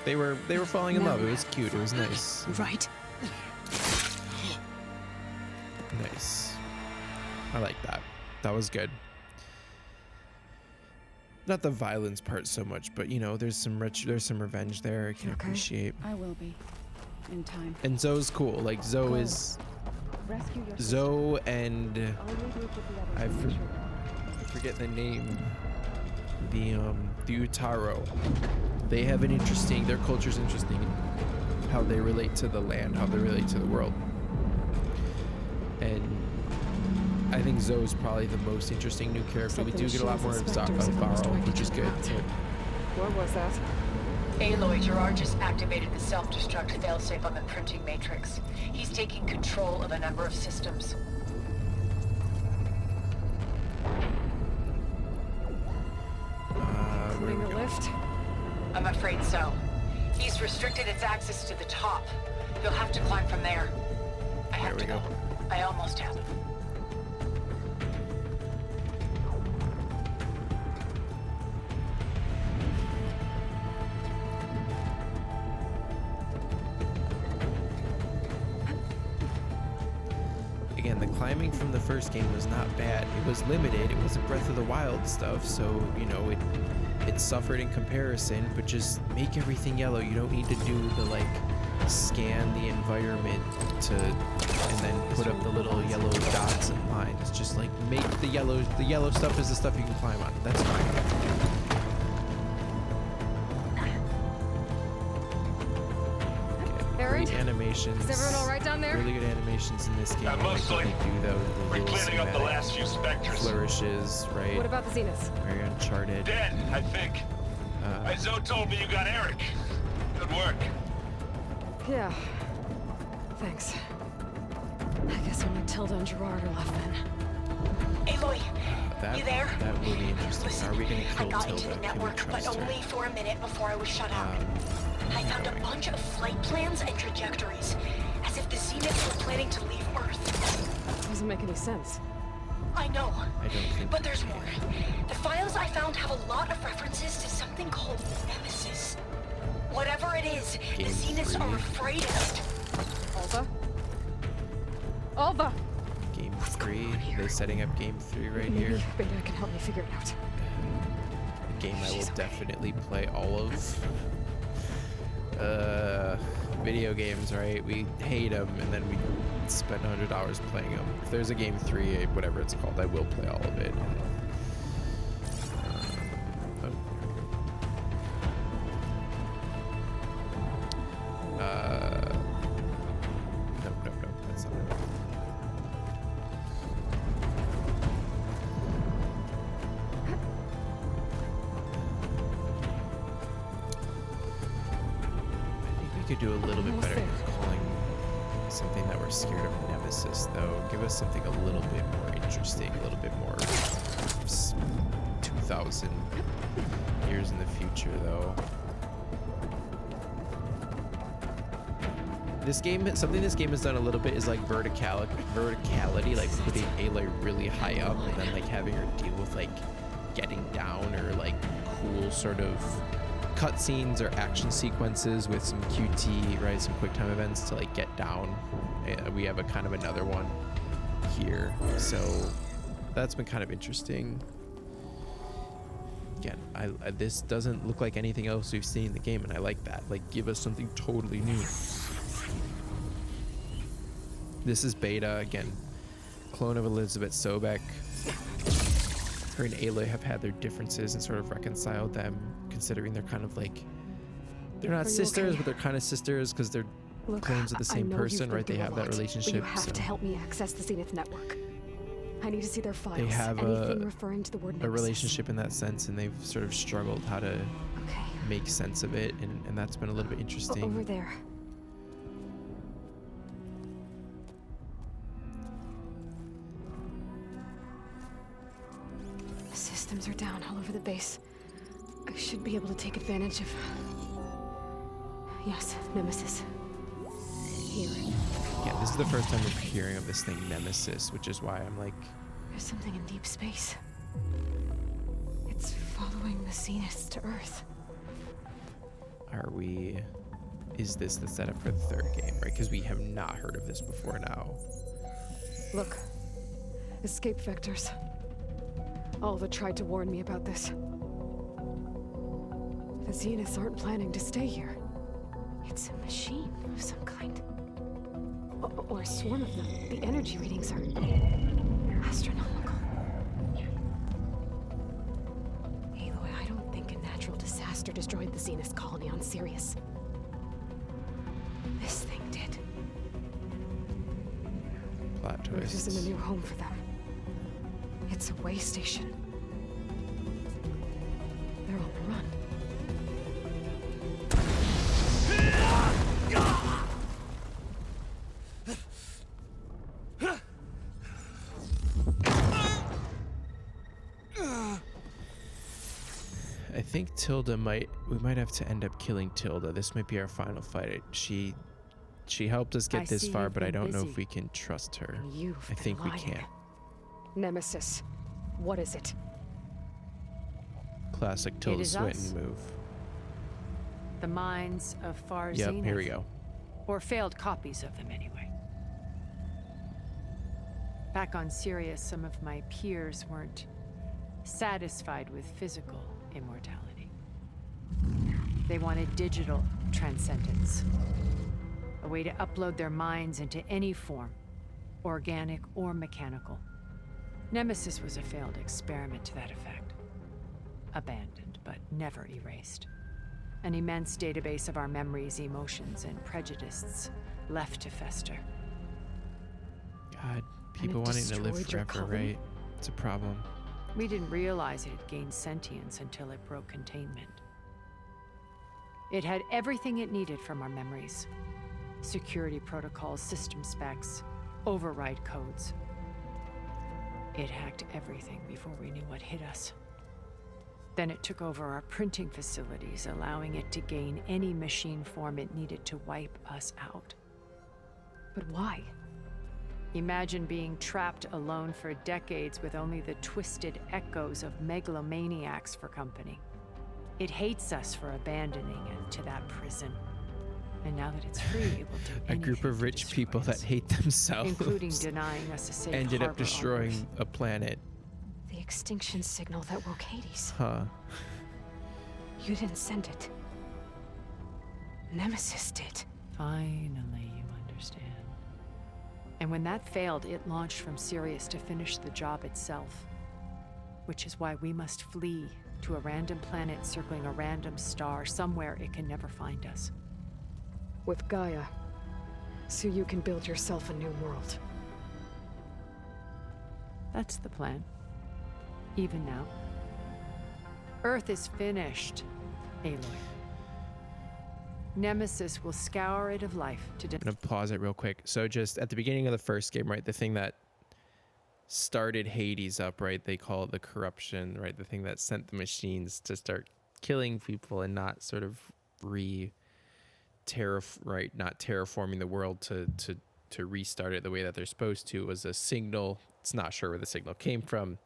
They were falling in love. It was cute. It was nice. Right? Nice. I like that. That was good. Not the violence part so much, but you know, there's some revenge there I can appreciate. I will be. In time. And Zoe's cool. Like Zoe is Zoe and I forget the name. The Utaro. They have an interesting, their culture's interesting in how they relate to the land, how they relate to the world. And I think Zoe's probably the most interesting new character. We do get a lot more of Varro, which is good. What was that? Aloy, Gerard just activated the self-destruct failsafe on the printing matrix. He's taking control of a number of systems. Including the lift? I'm afraid so. He's restricted its access to the top. You'll have to climb from there. I have to go. I almost have. Again, the climbing from the first game was not bad. It was limited. It wasn't Breath of the Wild stuff, so you know it suffered in comparison. But just make everything yellow. You don't need to do the like scan the environment and then put up the little yellow dots and lines. Just like make the yellow stuff is the stuff you can climb on. That's fine. Great animations. Is everyone all right down there? Really good animations in this game. I like what they do though. We're cleaning up the last few specters. Flourishes, right? What about the Zeniths? Very Uncharted. Dead, I think. Zoe told me you got Eric. Good work. Yeah. Thanks. I guess only Tilda and Gerard are left then. Aloy, you there? That will be interesting. Listen, Are we gonna kill I got Tilda? into the Can we network, but trust her? only for a minute before I was shut out. I found a bunch of flight plans and trajectories, as if the Zeniths were planning to leave Earth. Doesn't make any sense. I know, I don't think. but there's more. The files I found have a lot of references to something called Nemesis. Whatever it is, the Game Zeniths 3. are afraid of it. Alva? Alva! Game 3. They're setting up Game 3 right Maybe here. Beta can help me figure it out. A game I will definitely play all of. Video games, right? We hate them and then we spend $100 playing them. If there's a Game 3, whatever it's called, I will play all of it. Nope, that's not it. do a little bit Almost better there. than calling something that we're scared of Nemesis, though. Give us something a little bit more interesting, a little bit more 2,000 years in the future, though. This game, something this game has done a little bit is like verticality, like putting Aloy really high up and then like having her deal with like getting down, or like cool sort of cutscenes or action sequences with some QT, right, some quick time events to like get down. We have a kind of another one here, so that's been kind of interesting. Again, this doesn't look like anything else we've seen in the game, and I like that. Like, give us something totally new. This is Beta, again, clone of Elizabeth Sobek. Her and Aloy have had their differences and sort of reconciled them, considering they're kind of like, they're not sisters, but they're kind of sisters because they're clones of the same person, right? They have that relationship. But you have so to help me access the Zenith network. I need to see their files. they have anything referring to the word a Nemesis. relationship in that sense, and they've sort of struggled how to make sense of it, and that's been a little bit interesting. Over there. The systems are down all over the base. I should be able to take advantage of... Yes, Nemesis. Here. Yeah, this is the first time we're hearing of this thing, Nemesis, which is why I'm like... There's something in deep space. It's following the Zeniths to Earth. Are we... Is this the setup for the third game, right? Because we have not heard of this before now. Look. Escape vectors. Alva tried to warn me about this. The Zeniths aren't planning to stay here. It's a machine of some kind. Or a swarm of them. The energy readings are astronomical. Aloy, I don't think a natural disaster destroyed the Zenith colony on Sirius. This thing did. Plot Earth twists. isn't a new home for them. It's a way station. They're on the run. I think we might have to end up killing Tilda. This might be our final fight. She helped us get this far, but I don't know if we can trust her. I think we can. Nemesis. What is it? Classic Tilda is Swinton us. move. The minds of Far Yep, Zenith. here we go. Or failed copies of them, anyway. Back on Sirius, some of my peers weren't satisfied with physical immortality. They wanted digital transcendence. A way to upload their minds into any form, organic or mechanical. Nemesis was a failed experiment to that effect. Abandoned, but never erased. An immense database of our memories, emotions, and prejudices left to fester. God, people wanting to live destroyed your forever, colony? right? It's a problem. We didn't realize it had gained sentience until it broke containment. It had everything it needed from our memories. Security protocols, system specs, override codes. It hacked everything before we knew what hit us. Then it took over our printing facilities, allowing it to gain any machine form it needed to wipe us out. But why? Imagine being trapped alone for decades with only the twisted echoes of megalomaniacs for company. It hates us for abandoning it to that prison. And now that it's free, it will do A group anything of to rich destroy people us, that hate themselves including denying us a safe ended up harbor on destroying Earth. a planet. The extinction signal that woke Hades. Huh. You didn't send it. Nemesis did. Finally, you understand. And when that failed, it launched from Sirius to finish the job itself. Which is why we must flee to a random planet circling a random star, somewhere it can never find us. With Gaia. So you can build yourself a new world. That's the plan. Even now. Earth is finished, Aloy. Nemesis will scour it of life to I'm gonna pause it real quick. So just at the beginning of the first game, right, the thing that started Hades up, right, they call it the corruption, right, the thing that sent the machines to start killing people and not sort of not terraforming the world to restart it the way that they're supposed to, was a signal. It's not sure where the signal came from.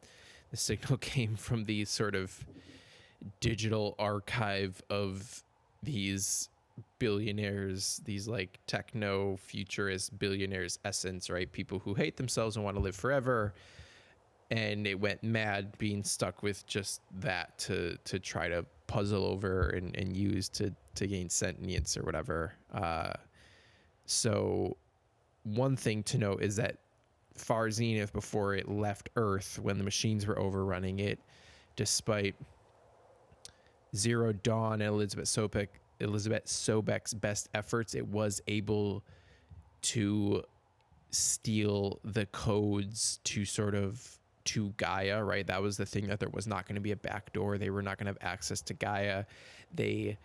The signal came from the sort of digital archive of these billionaires, these like techno futurist billionaires essence, right? People who hate themselves and want to live forever. And it went mad being stuck with just that to try to puzzle over and use to gain sentience or whatever. So one thing to note is that Far Zenith, before it left Earth, when the machines were overrunning it, despite Zero Dawn and Elizabeth Sobek's best efforts, it was able to steal the codes to Gaia, right? That was the thing, that there was not going to be a backdoor. They were not going to have access to Gaia. They,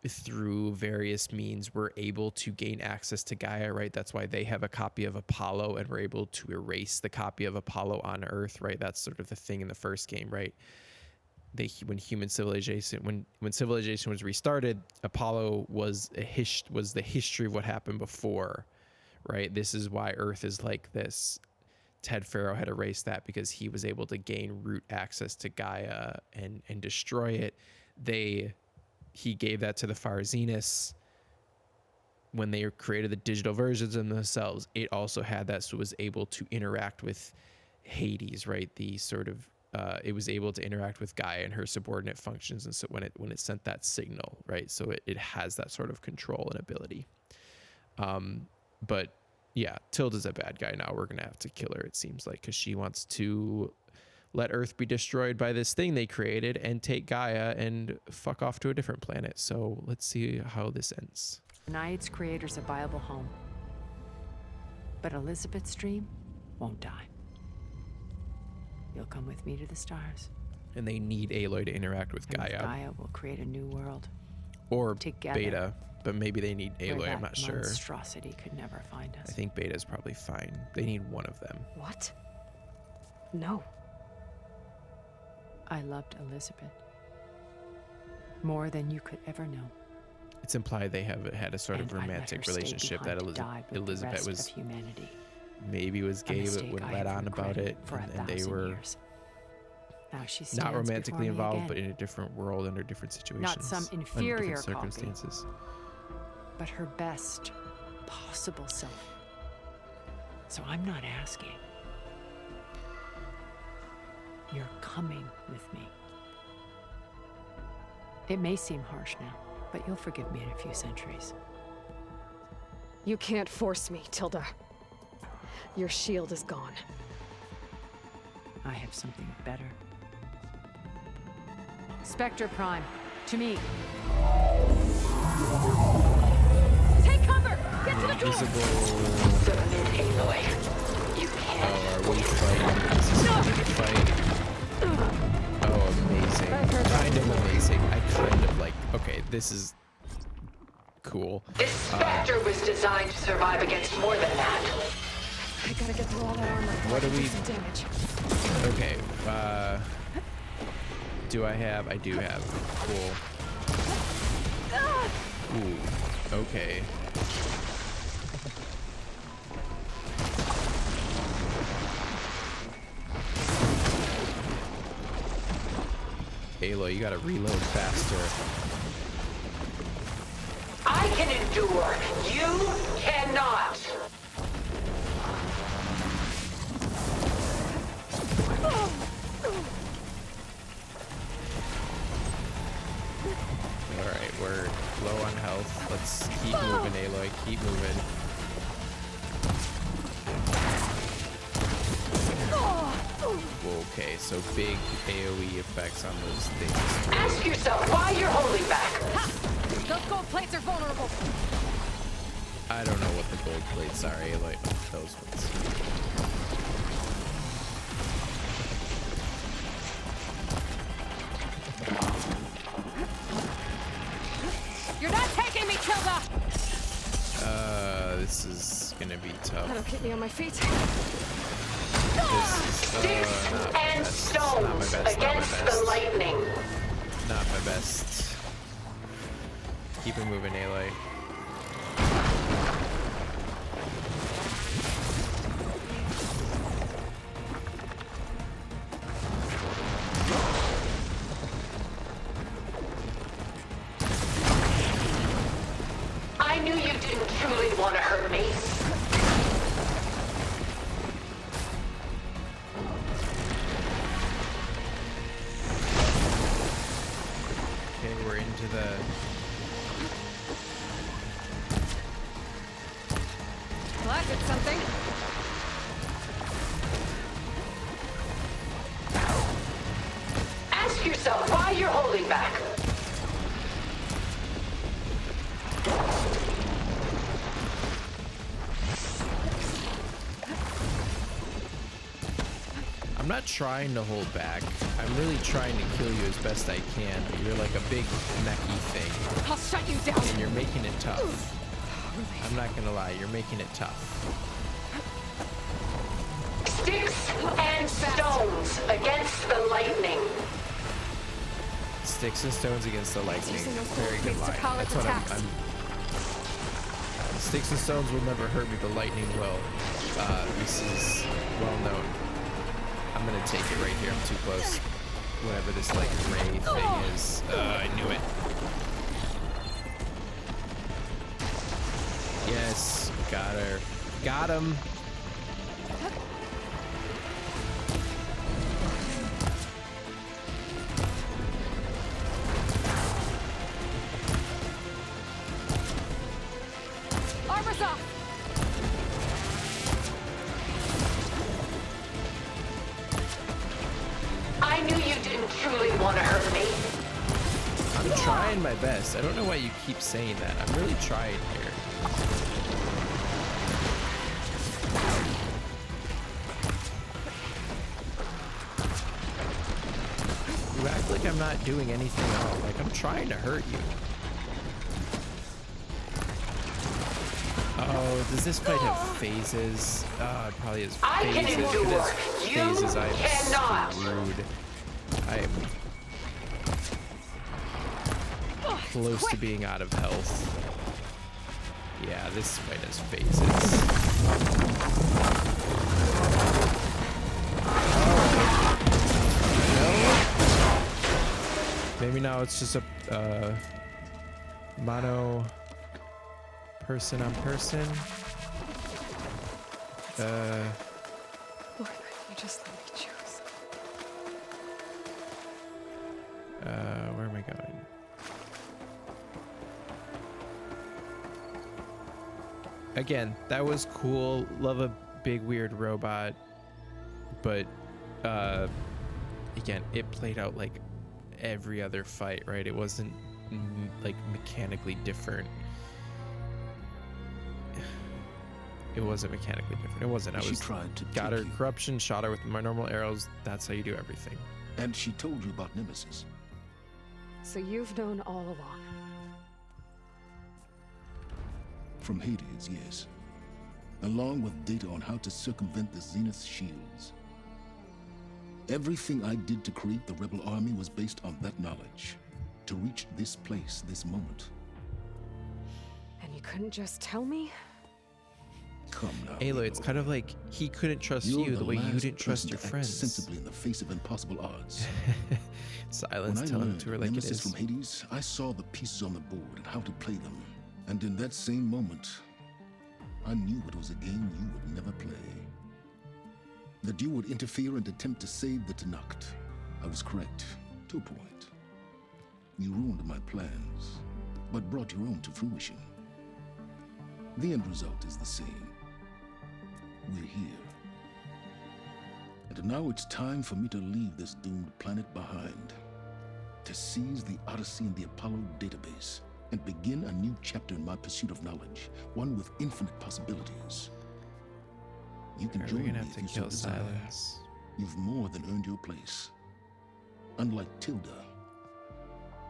through various means, were able to gain access to Gaia, right? That's why they have a copy of Apollo and were able to erase the copy of Apollo on Earth, right? That's sort of the thing in the first game, right? When civilization was restarted, Apollo was the history of what happened before, right? This is why Earth is like this. Ted Faro had erased that because he was able to gain root access to Gaia and destroy it. He gave that to the Far Zeniths when they created the digital versions of themselves. It also had that, so it was able to interact with Hades, right? The sort of it was able to interact with Gaia and her subordinate functions, and so when it sent that signal, right? So it has that sort of control and ability. But yeah, Tilda's a bad guy now. We're gonna have to kill her, it seems like, because she wants to let Earth be destroyed by this thing they created and take Gaia and fuck off to a different planet. So let's see how this ends. Deny its creators a viable home. But Elizabeth's dream won't die. You'll come with me to the stars. And they need Aloy to interact with Gaia. With Gaia will create a new world. Or together, Beta, but maybe they need Aloy, I'm not sure. Monstrosity could never find us. I think Beta's probably fine. They need one of them. What? No. I loved Elizabeth more than you could ever know. It's implied they have had a sort of romantic relationship that Elizabeth was humanity. Maybe was gay but wouldn't let on about it, and they were not romantically involved, but in a different world under different situations, not some inferior under different circumstances, but her best possible self. So I'm not asking. You're coming with me. It may seem harsh now, but you'll forgive me in a few centuries. You can't force me, Tilda. Your shield is gone. I have something better. Spectre Prime, to me. Take cover! Get to the door! Submit, Aloy. You can't. Oh, are we fighting? This is a fight. Oh, amazing. Kind of amazing. I kind of like, okay, this is cool. This Spectre was designed to survive against more than that. I gotta get through all that armor. What do we... Some damage. Okay, do I have? I do have. Cool. Ooh, okay. Aloy, you gotta reload faster. I can endure. You cannot. Alright, we're low on health. Let's keep moving, Aloy. Keep moving. Okay, so big AoE effects on those things. Ask yourself why you're holding back. Ha! Those gold plates are vulnerable. I don't know what the gold plates are, Aloy. Oh, those ones. You're not taking me, Tilda! this is gonna be tough. That'll keep me on my feet. Sticks and stones against the lightning. Not my best. Keep it moving, Aloy. I knew you didn't truly want to hurt me. Okay, we're into the... Well, that did something. Ask yourself why you're holding back. I'm not trying to hold back. I'm really trying to kill you as best I can, but you're like a big mechy thing. I'll shut you down. And you're making it tough. I'm not gonna lie, you're making it tough. Sticks and stones against the lightning. Sticks and stones against the lightning. using those Very good things to line. call it That's what attacks. I'm... Sticks and stones will never hurt me, but lightning will. This is well known. I'm gonna take it right here. I'm too close. Whatever this like ray thing is. I knew it. Yes, got her. Got him. Armor's off. I knew you didn't truly want to hurt me. I'm trying my best. I don't know why you keep saying that. I'm really trying here. You act like I'm not doing anything at all. Like I'm trying to hurt you. Oh, does this fight have phases? It probably has I can phases. If it endure. has You phases, I am cannot. screwed. I am close to being out of health. Yeah, this fight has phases. Maybe now it's just a mono person on person. Lord, you just let me choose. Where am I going? Again, that was cool. Love a big weird robot, but again, it played out like every other fight, right? It wasn't like mechanically different. It wasn't mechanically different. It wasn't. I She was tried to got her take you. corruption, shot her with my normal arrows. That's how you do everything. And she told you about Nemesis. So you've known all along. From Hades, yes. Along with data on how to circumvent the Zenith shields. Everything I did to create the rebel army was based on that knowledge. To reach this place, this moment. And you couldn't just tell me? Come now. Aloy, it's kind of like he couldn't trust You're you the way you last didn't trust person your to act friends. sensibly in the face of impossible odds. Silence, When I telling it learned to her like it Nemesis is. from Hades, I saw the pieces on the board and how to play them. And in that same moment, I knew it was a game you would never play. That you would interfere and attempt to save the Tenakth. I was correct, to a point. You ruined my plans, but brought your own to fruition. The end result is the same. We're here. And now it's time for me to leave this doomed planet behind. To seize the Odyssey and the Apollo database, and begin a new chapter in my pursuit of knowledge, one with infinite possibilities. You can Are join we me gonna have if to you so kill desire. Silence? You've more than earned your place. Unlike Tilda,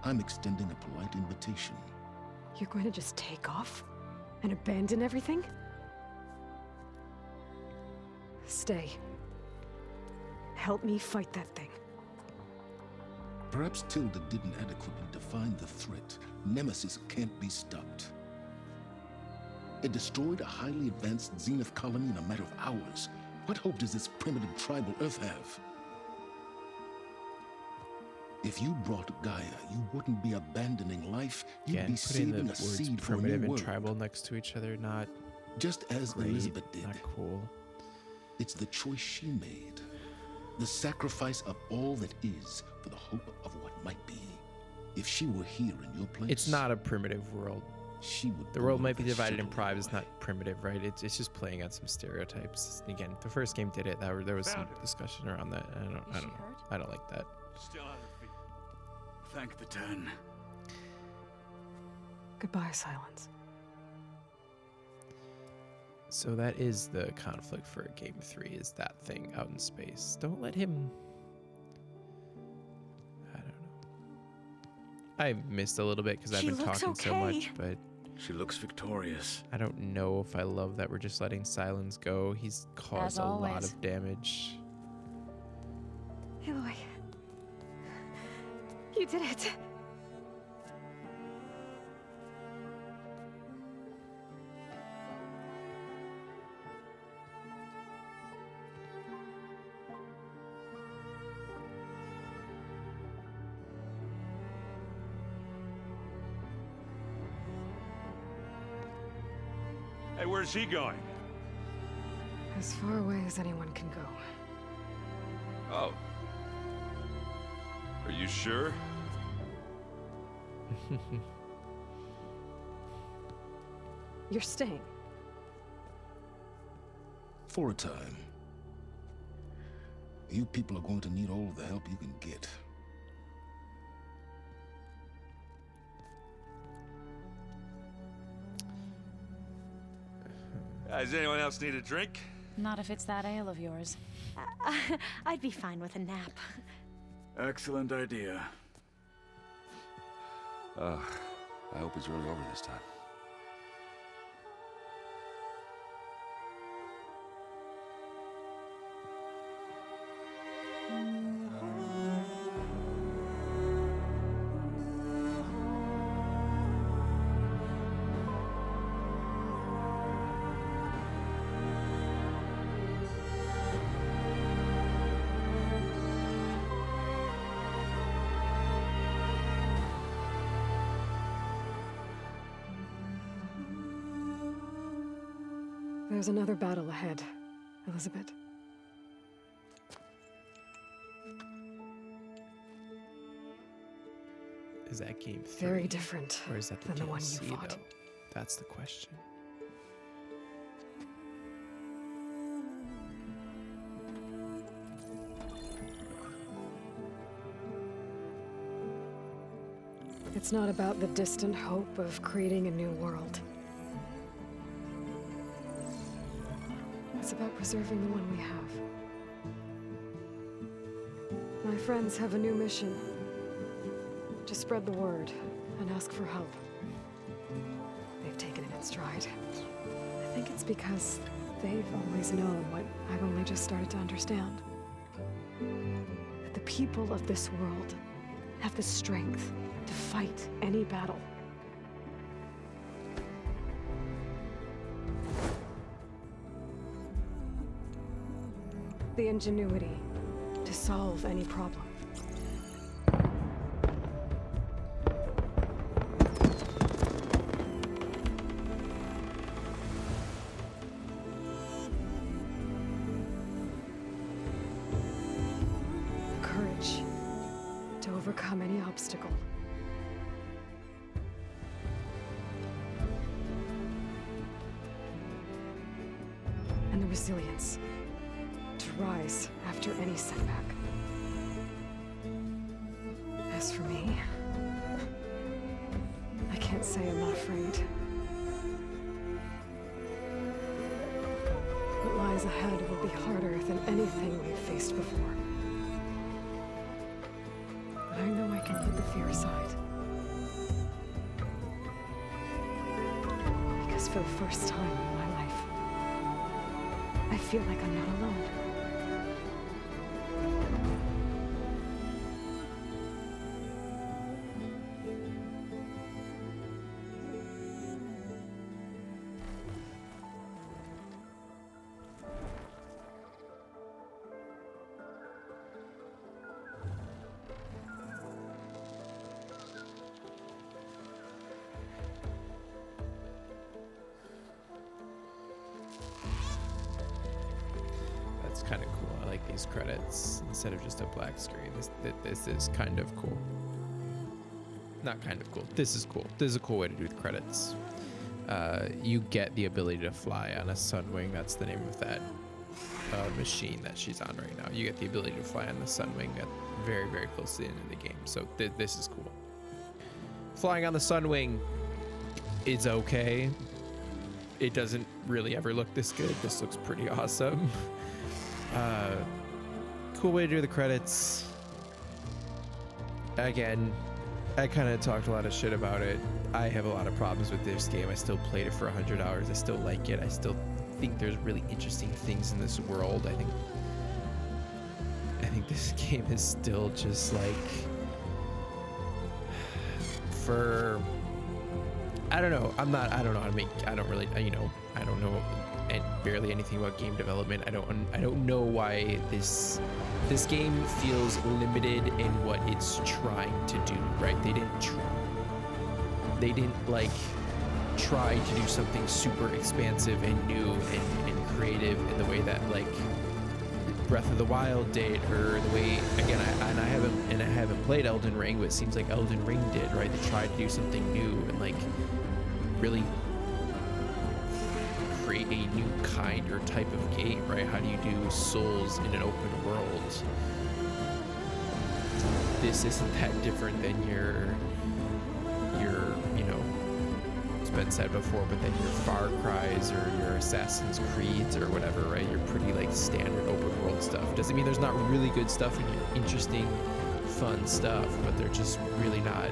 I'm extending a polite invitation. You're going to just take off? And abandon everything? Stay. Help me fight that thing. Perhaps Tilda didn't adequately define the threat. Nemesis can't be stopped. It destroyed a highly advanced Zenith colony in a matter of hours. What hope does this primitive tribal Earth have? If you brought Gaia, you wouldn't be abandoning life. You'd Again, be putting the saving a words seed for a primitive new and world. tribal next to each other, not Just as great, Elizabeth did. not cool. It's the choice she made. The sacrifice of all that is for the hope of what might be. If she were here in your place, It's not a primitive world. she would. The world blow might be that divided shit in all tribes, away. not primitive, right? It's just playing on some stereotypes. And again, the first game did it. There was some Found her. discussion around that. I don't know. I don't like that. Still on her feet. Thank the Ten. Goodbye, Silence. So that is the conflict for Game 3, is that thing out in space. Don't let him... I don't know. I missed a little bit because I've been talking so much, but She looks victorious. I don't know if I love that we're just letting Silence go. He's caused As a lot always. of damage. Aloy. You did it. Hey, where's he going? As far away as anyone can go. Oh. Are you sure? You're staying. For a time. You people are going to need all of the help you can get. Does anyone else need a drink? Not if it's that ale of yours. I'd be fine with a nap. Excellent idea. I hope it's really over this time. There's another battle ahead, Elizabeth. Is that Game 3? Very different Or is that the than the one you DLC, fought. though? That's the question. It's not about the distant hope of creating a new world. It's about preserving the one we have. My friends have a new mission. To spread the word and ask for help. They've taken it in stride. I think it's because they've always known what I've only just started to understand. That the people of this world have the strength to fight any battle. The ingenuity to solve any problem. The courage to overcome any obstacle. And the resilience to rise after any setback. As for me, I can't say I'm not afraid. What lies ahead will be harder than anything we've faced before. But I know I can put the fear aside. Because Because for the first time in my life, I feel like I'm not alone. Kind of cool. I like these credits instead of just a black screen. This is kind of cool. Not kind of cool. This is cool. This is a cool way to do the credits. You get the ability to fly on a Sunwing. That's the name of that machine that she's on right now. You get the ability to fly on the Sunwing at very, very close to the end of the game. So this is cool. Flying on the Sunwing is okay. It doesn't really ever look this good. This looks pretty awesome. Cool way to do the credits. Again, I kind of talked a lot of shit about it. I have a lot of problems with this game. I still played it for 100 hours. I still like it. I still think there's really interesting things in this world. I think this game is still just like for I don't know how to make I don't know and barely anything about game development. I don't know why this game feels limited in what it's trying to do, right? They didn't like try to do something super expansive and new and creative in the way that like Breath of the Wild did, or the way again I haven't played Elden Ring, but it seems like Elden Ring did, right? They tried to do something new and like really create a new kind or type of game, right? How do you do Souls in an open world? This isn't that different than your you know, it's been said before, but then your Far Cries or your Assassin's Creeds or whatever, right? Your pretty like standard open world stuff. Doesn't mean there's not really good stuff and interesting, fun stuff, but they're just really not.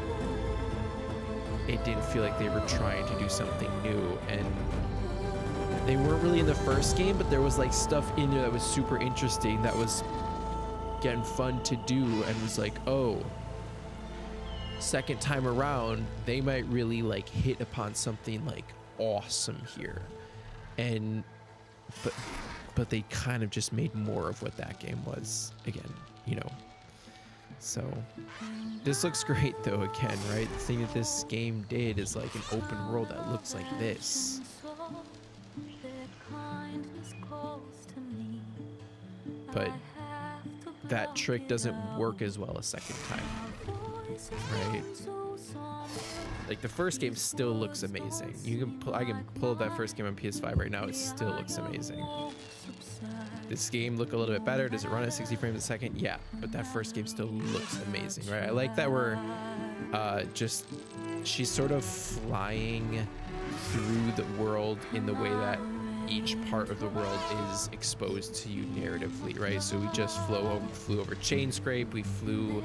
It didn't feel like they were trying to do something new, and they weren't really in the first game, but there was like stuff in there that was super interesting, that was getting fun to do, and was like, oh, second time around they might really like hit upon something like awesome here. And but they kind of just made more of what that game was again, you know. So this looks great though, again, right? The thing that this game did is like an open world that looks like this. But that trick doesn't work as well a second time, right? Like the first game still looks amazing. I can pull up that first game on PS5 right now. It still looks amazing. This game look a little bit better. Does it run at 60 frames a second? Yeah, but that first game still looks amazing, right? I like that we're she's sort of flying through the world in the way that each part of the world is exposed to you narratively, right? So we just flew over Chainscrape. We flew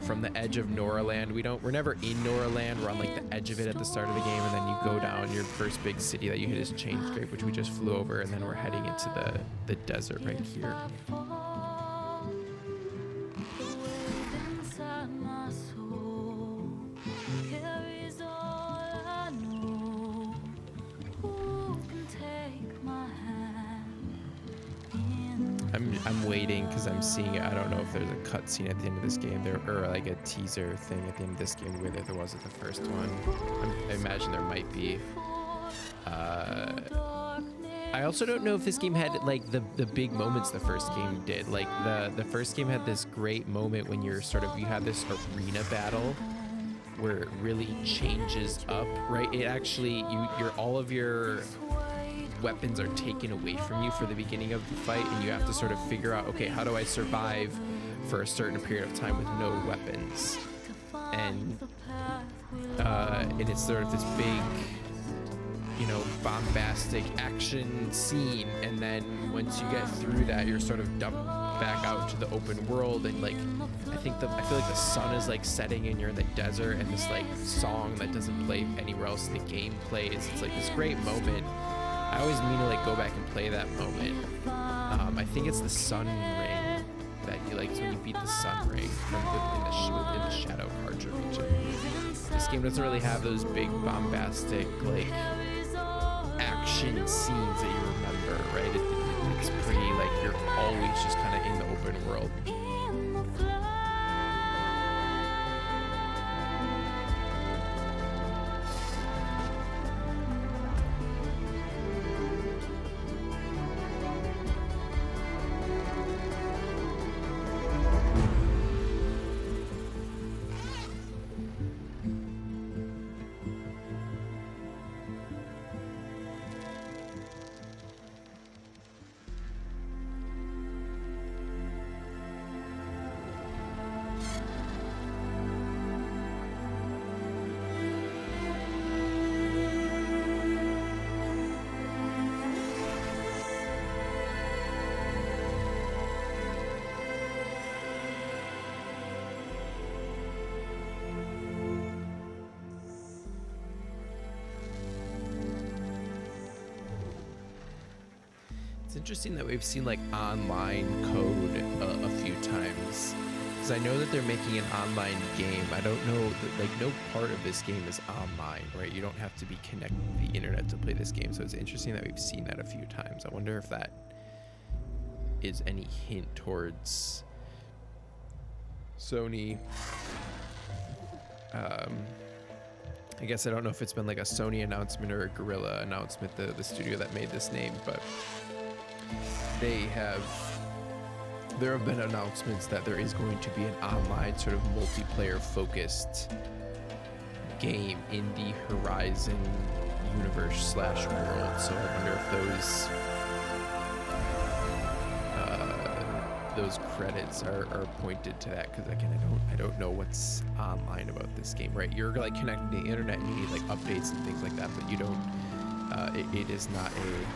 from the edge of Noraland. We're never in Noraland. We're on like the edge of it at the start of the game, and then you go down. Your first big city that you hit is Chainscrape, which we just flew over, and then we're heading into the desert right here. I'm waiting because I'm seeing it. I don't know if there's a cutscene at the end of this game there, or like a teaser thing at the end of this game where there was at the first one. I imagine there might be. I also don't know if this game had like the big moments the first game did. Like the first game had this great moment when you have this arena battle where it really changes up, right? It actually all of your weapons are taken away from you for the beginning of the fight, and you have to sort of figure out, okay, how do I survive for a certain period of time with no weapons? And it's sort of this big you know, bombastic action scene, and then once you get through that, you're sort of dumped back out to the open world, and like I feel like the sun is like setting and you're in the desert, and this like song that doesn't play anywhere else in the game plays. It's like this great moment. I always mean to like go back and play that moment. I think it's the sun ring that you like, when you beat the sun ring from in the Shadow Carja region. This game doesn't really have those big bombastic like action scenes that you remember, right? It's pretty like you're always just kind of in the open world. It's interesting that we've seen like online code a few times, because I know that they're making an online game. I don't know, like no part of this game is online, right? You don't have to be connected to the internet to play this game. So it's interesting that we've seen that a few times. I wonder if that is any hint towards Sony. I guess I don't know if it's been like a Sony announcement or a Guerrilla announcement, the studio that made this name, but there have been announcements that there is going to be an online sort of multiplayer focused game in the Horizon universe / world. So I wonder if those credits are pointed to that, because again, I don't know what's online about this game, right? You're like connected to the internet and you need like updates and things like that, but you don't it is not a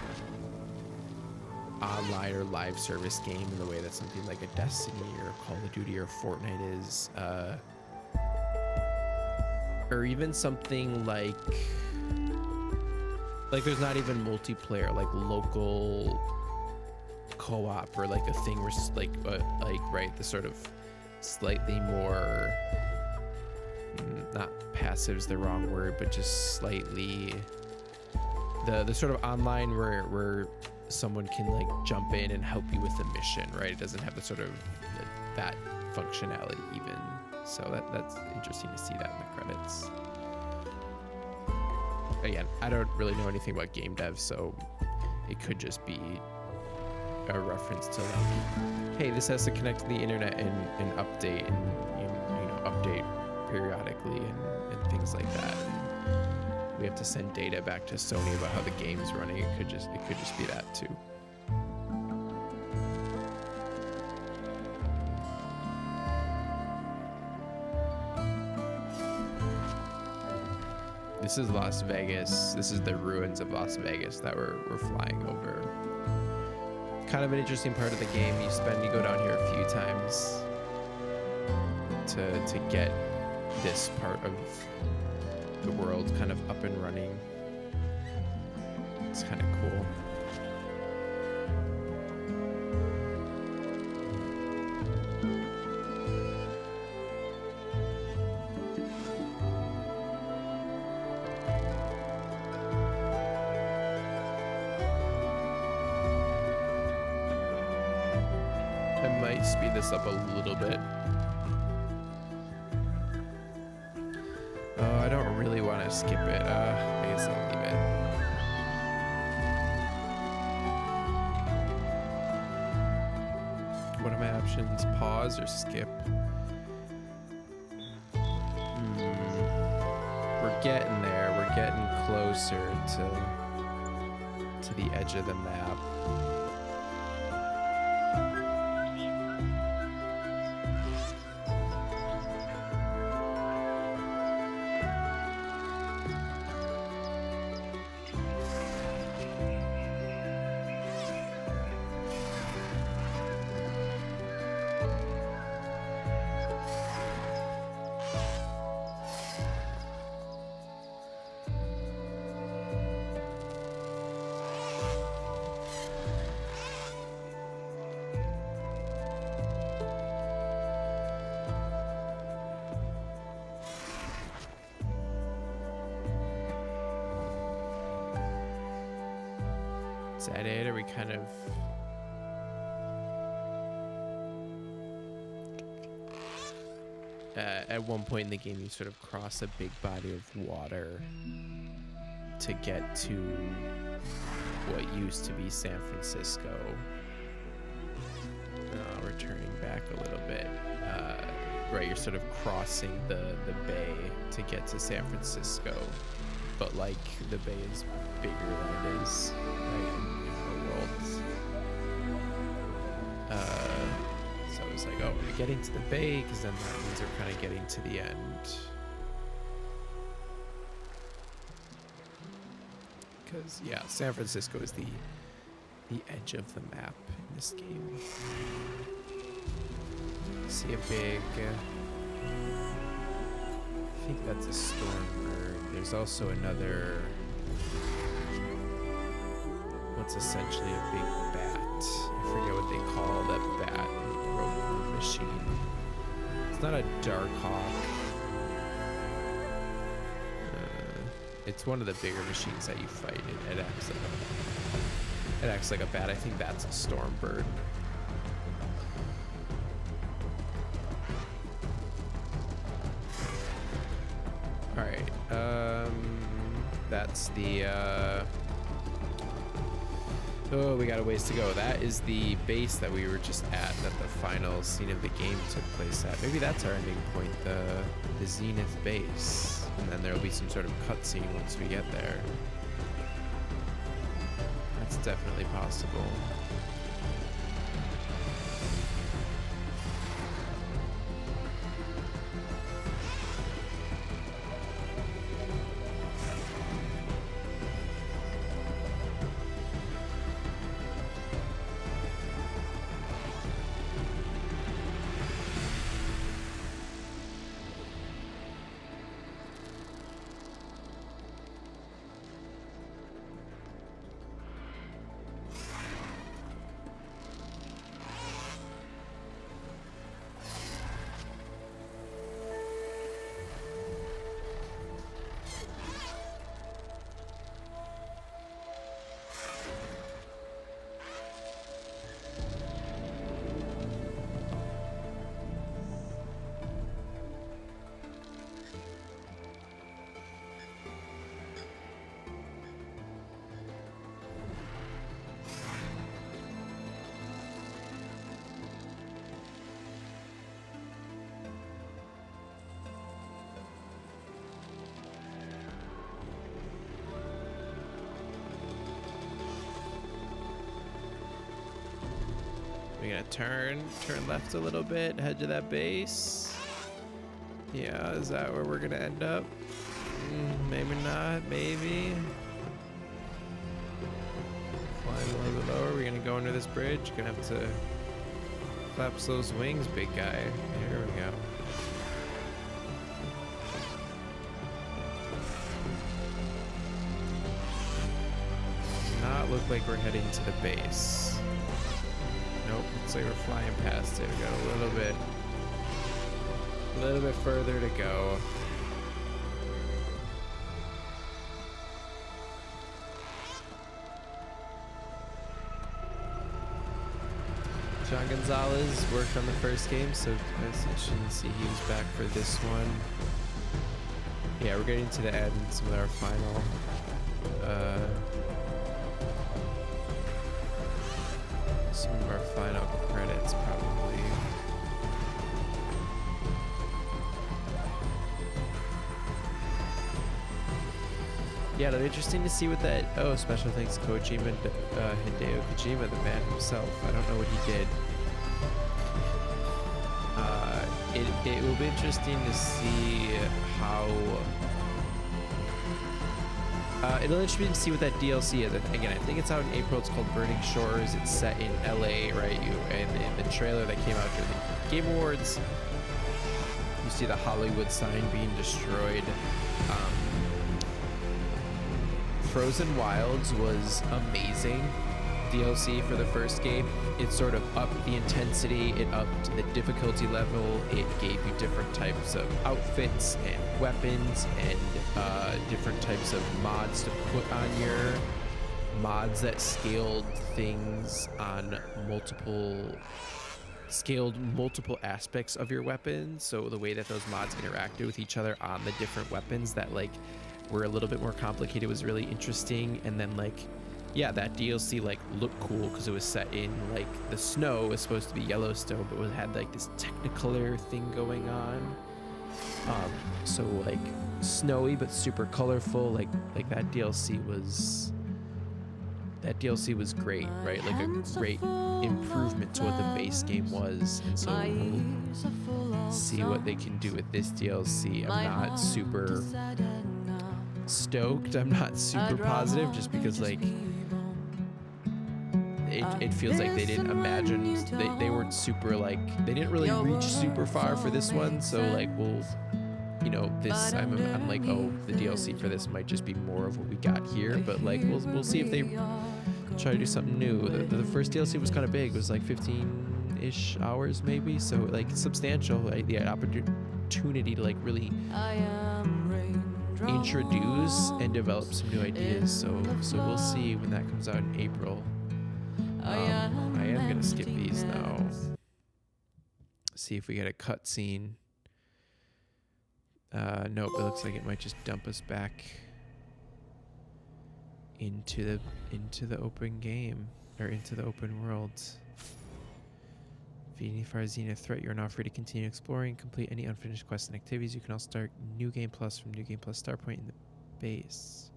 online or live service game in the way that something like a Destiny or Call of Duty or Fortnite is, or even something like there's not even multiplayer, like local co-op, or like a thing where right, the sort of slightly more, not passive's the wrong word, but just slightly the sort of online where someone can like jump in and help you with the mission, right? It doesn't have the sort of that functionality even. So that's interesting to see that in the credits. Again, I don't really know anything about game dev, so it could just be a reference to like, hey, this has to connect to the internet and update, and you know update periodically and things like that. And we have to send data back to Sony about how the game's running. It could just be that too. This is Las Vegas. This is the ruins of Las Vegas that we're flying over. Kind of an interesting part of the game. You go down here a few times to get this part of the world kind of up and running. It's kind of cool. I might speed this up a little bit. Oh, I don't really want to skip it. I guess I'll leave it. What are my options? Pause or skip? We're getting there. We're getting closer to the edge of the map. Is that it? Are we kind of... at one point in the game, you sort of cross a big body of water to get to what used to be San Francisco. We're turning back a little bit. Right, you're sort of crossing the bay to get to San Francisco, but like the bay is bigger than it is right in our worlds. So I was like, oh, we're getting to the bay, because then that means we're kind of getting to the end. Because yeah, San Francisco is the edge of the map in this game. See a big, I think that's a storm bird. There's also another, what's essentially a big bat. I forget what they call that bat robot machine. It's not a Dark Hawk. It's one of the bigger machines that you fight. It acts like a bat. I think that's a storm bird. Alright, that's the, oh, we got a ways to go. That is the base that we were just at, that the final scene of the game took place at. Maybe that's our ending point, the Zenith base. And then there'll be some sort of cutscene once we get there. That's definitely possible. We're gonna turn left a little bit, head to that base. Yeah, is that where we're gonna end up? Maybe not, maybe. Flying a little bit lower, we're gonna go under this bridge. Gonna have to collapse those wings, big guy. Here we go. Does not look like we're heading to the base. Nope, looks like we're flying past it. We got a little bit further to go. John Gonzalez worked on the first game, so I shouldn't see he was back for this one. Yeah, we're getting to the end, some of our final some of our final credits, probably. Yeah, it'll be interesting to see what that. Oh, special thanks to Kojima, Hideo Kojima, the man himself. I don't know what he did. It will be interesting to see how. It'll be interesting to see what that DLC is. Again, I think it's out in April. It's called Burning Shores. It's set in LA, right? And in the trailer that came out during the Game Awards, you see the Hollywood sign being destroyed. Frozen Wilds was amazing DLC for the first game. It sort of upped the intensity, it upped the difficulty level, it gave you different types of outfits and weapons and different types of mods to put on mods that scaled things on scaled multiple aspects of your weapon. So the way that those mods interacted with each other on the different weapons that like were a little bit more complicated was really interesting. And then like, yeah, that DLC like looked cool because it was set in like the snow. It was supposed to be Yellowstone, but it had like this Technicolor thing going on. So like snowy but super colorful. Like that DLC was great, right? Like a great improvement to what the base game was. And so we'll see what they can do with this DLC. I'm not super stoked. I'm not super positive just because like it feels like they didn't imagine, they weren't super like, they didn't really reach super far for this one. So like we'll, you know, this I'm like, oh, the DLC for this might just be more of what we got here, but like we'll see if they try to do something new. The first DLC was kind of big. It was like 15-ish hours maybe, so like substantial. Like, the opportunity to like really introduce and develop some new ideas. So we'll see when that comes out in April. I am gonna skip these now. See if we get a cutscene. Nope, it looks like it might just dump us back into the open game, or into the open world. If any Farzine a threat, you're now free to continue exploring, complete any unfinished quests and activities. You can also start New Game Plus from New Game Plus Starpoint in the base.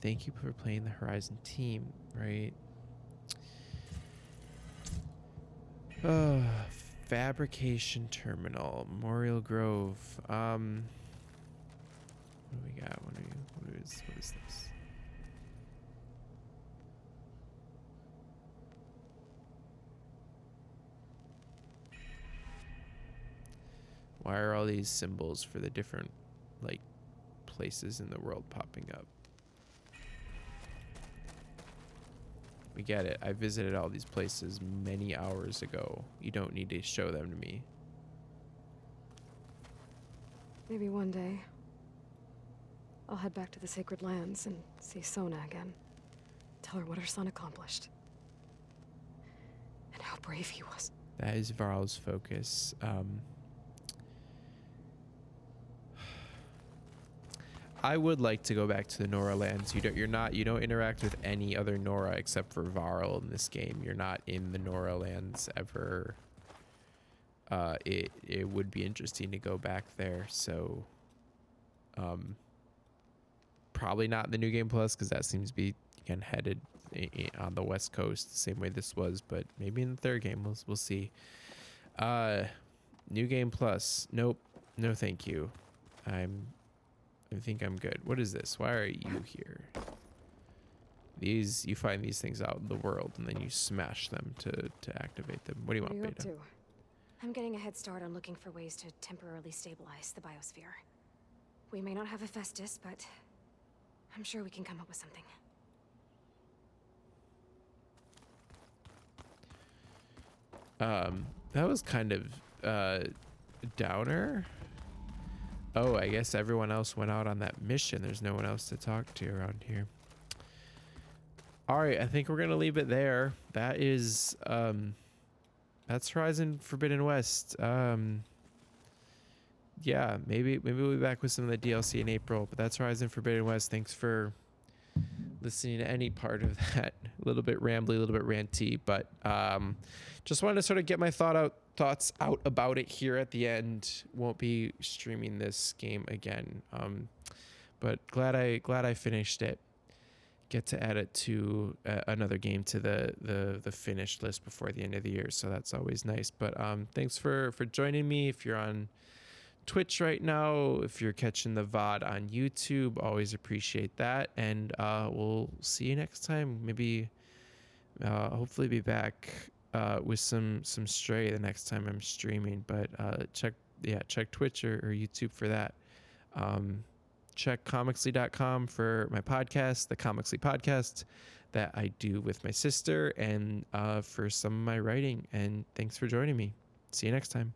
Thank you for playing the Horizon team, right? Fabrication Terminal, Memorial Grove. What do we got? What is this? Why are all these symbols for the different like places in the world popping up? We get it. I visited all these places many hours ago. You don't need to show them to me. Maybe one day, I'll head back to the Sacred Lands and see Sona again. Tell her what her son accomplished. And how brave he was. That is Varl's focus. I would like to go back to the Nora lands. You don't interact with any other Nora except for Varl in this game. You're not in the Nora lands ever. It would be interesting to go back there. So, probably not in the New Game Plus because that seems to be again headed on the West Coast the same way this was. But maybe in the third game we'll see. New Game Plus. Nope. No, thank you. I think I'm good. What is this? Why are you here? You find these things out in the world and then you smash them to activate them. What do you want, Beta? I'm getting a head start on looking for ways to temporarily stabilize the biosphere. We may not have Hephaestus, but I'm sure we can come up with something. That was kind of downer. Oh, I guess everyone else went out on that mission. There's no one else to talk to around here. All right, I think we're gonna leave it there. That is, that's Horizon Forbidden West. Yeah, maybe we'll be back with some of the DLC in April. But that's Horizon Forbidden West. Thanks for listening to any part of that. A little bit rambly, a little bit ranty, but just wanted to sort of get my thoughts out about it here at the end. Won't be streaming this game again, but glad I finished it. Get to add it to another game to the finished list before the end of the year, so that's always nice. But thanks for joining me. If you're on Twitch right now, if you're catching the VOD on YouTube, always appreciate that. And we'll see you next time. Maybe hopefully be back with some Stray the next time I'm streaming. But check Twitch or YouTube for that. Check Comixly.com for my podcast, the Comixly podcast that I do with my sister, and for some of my writing. And thanks for joining me. See you next time.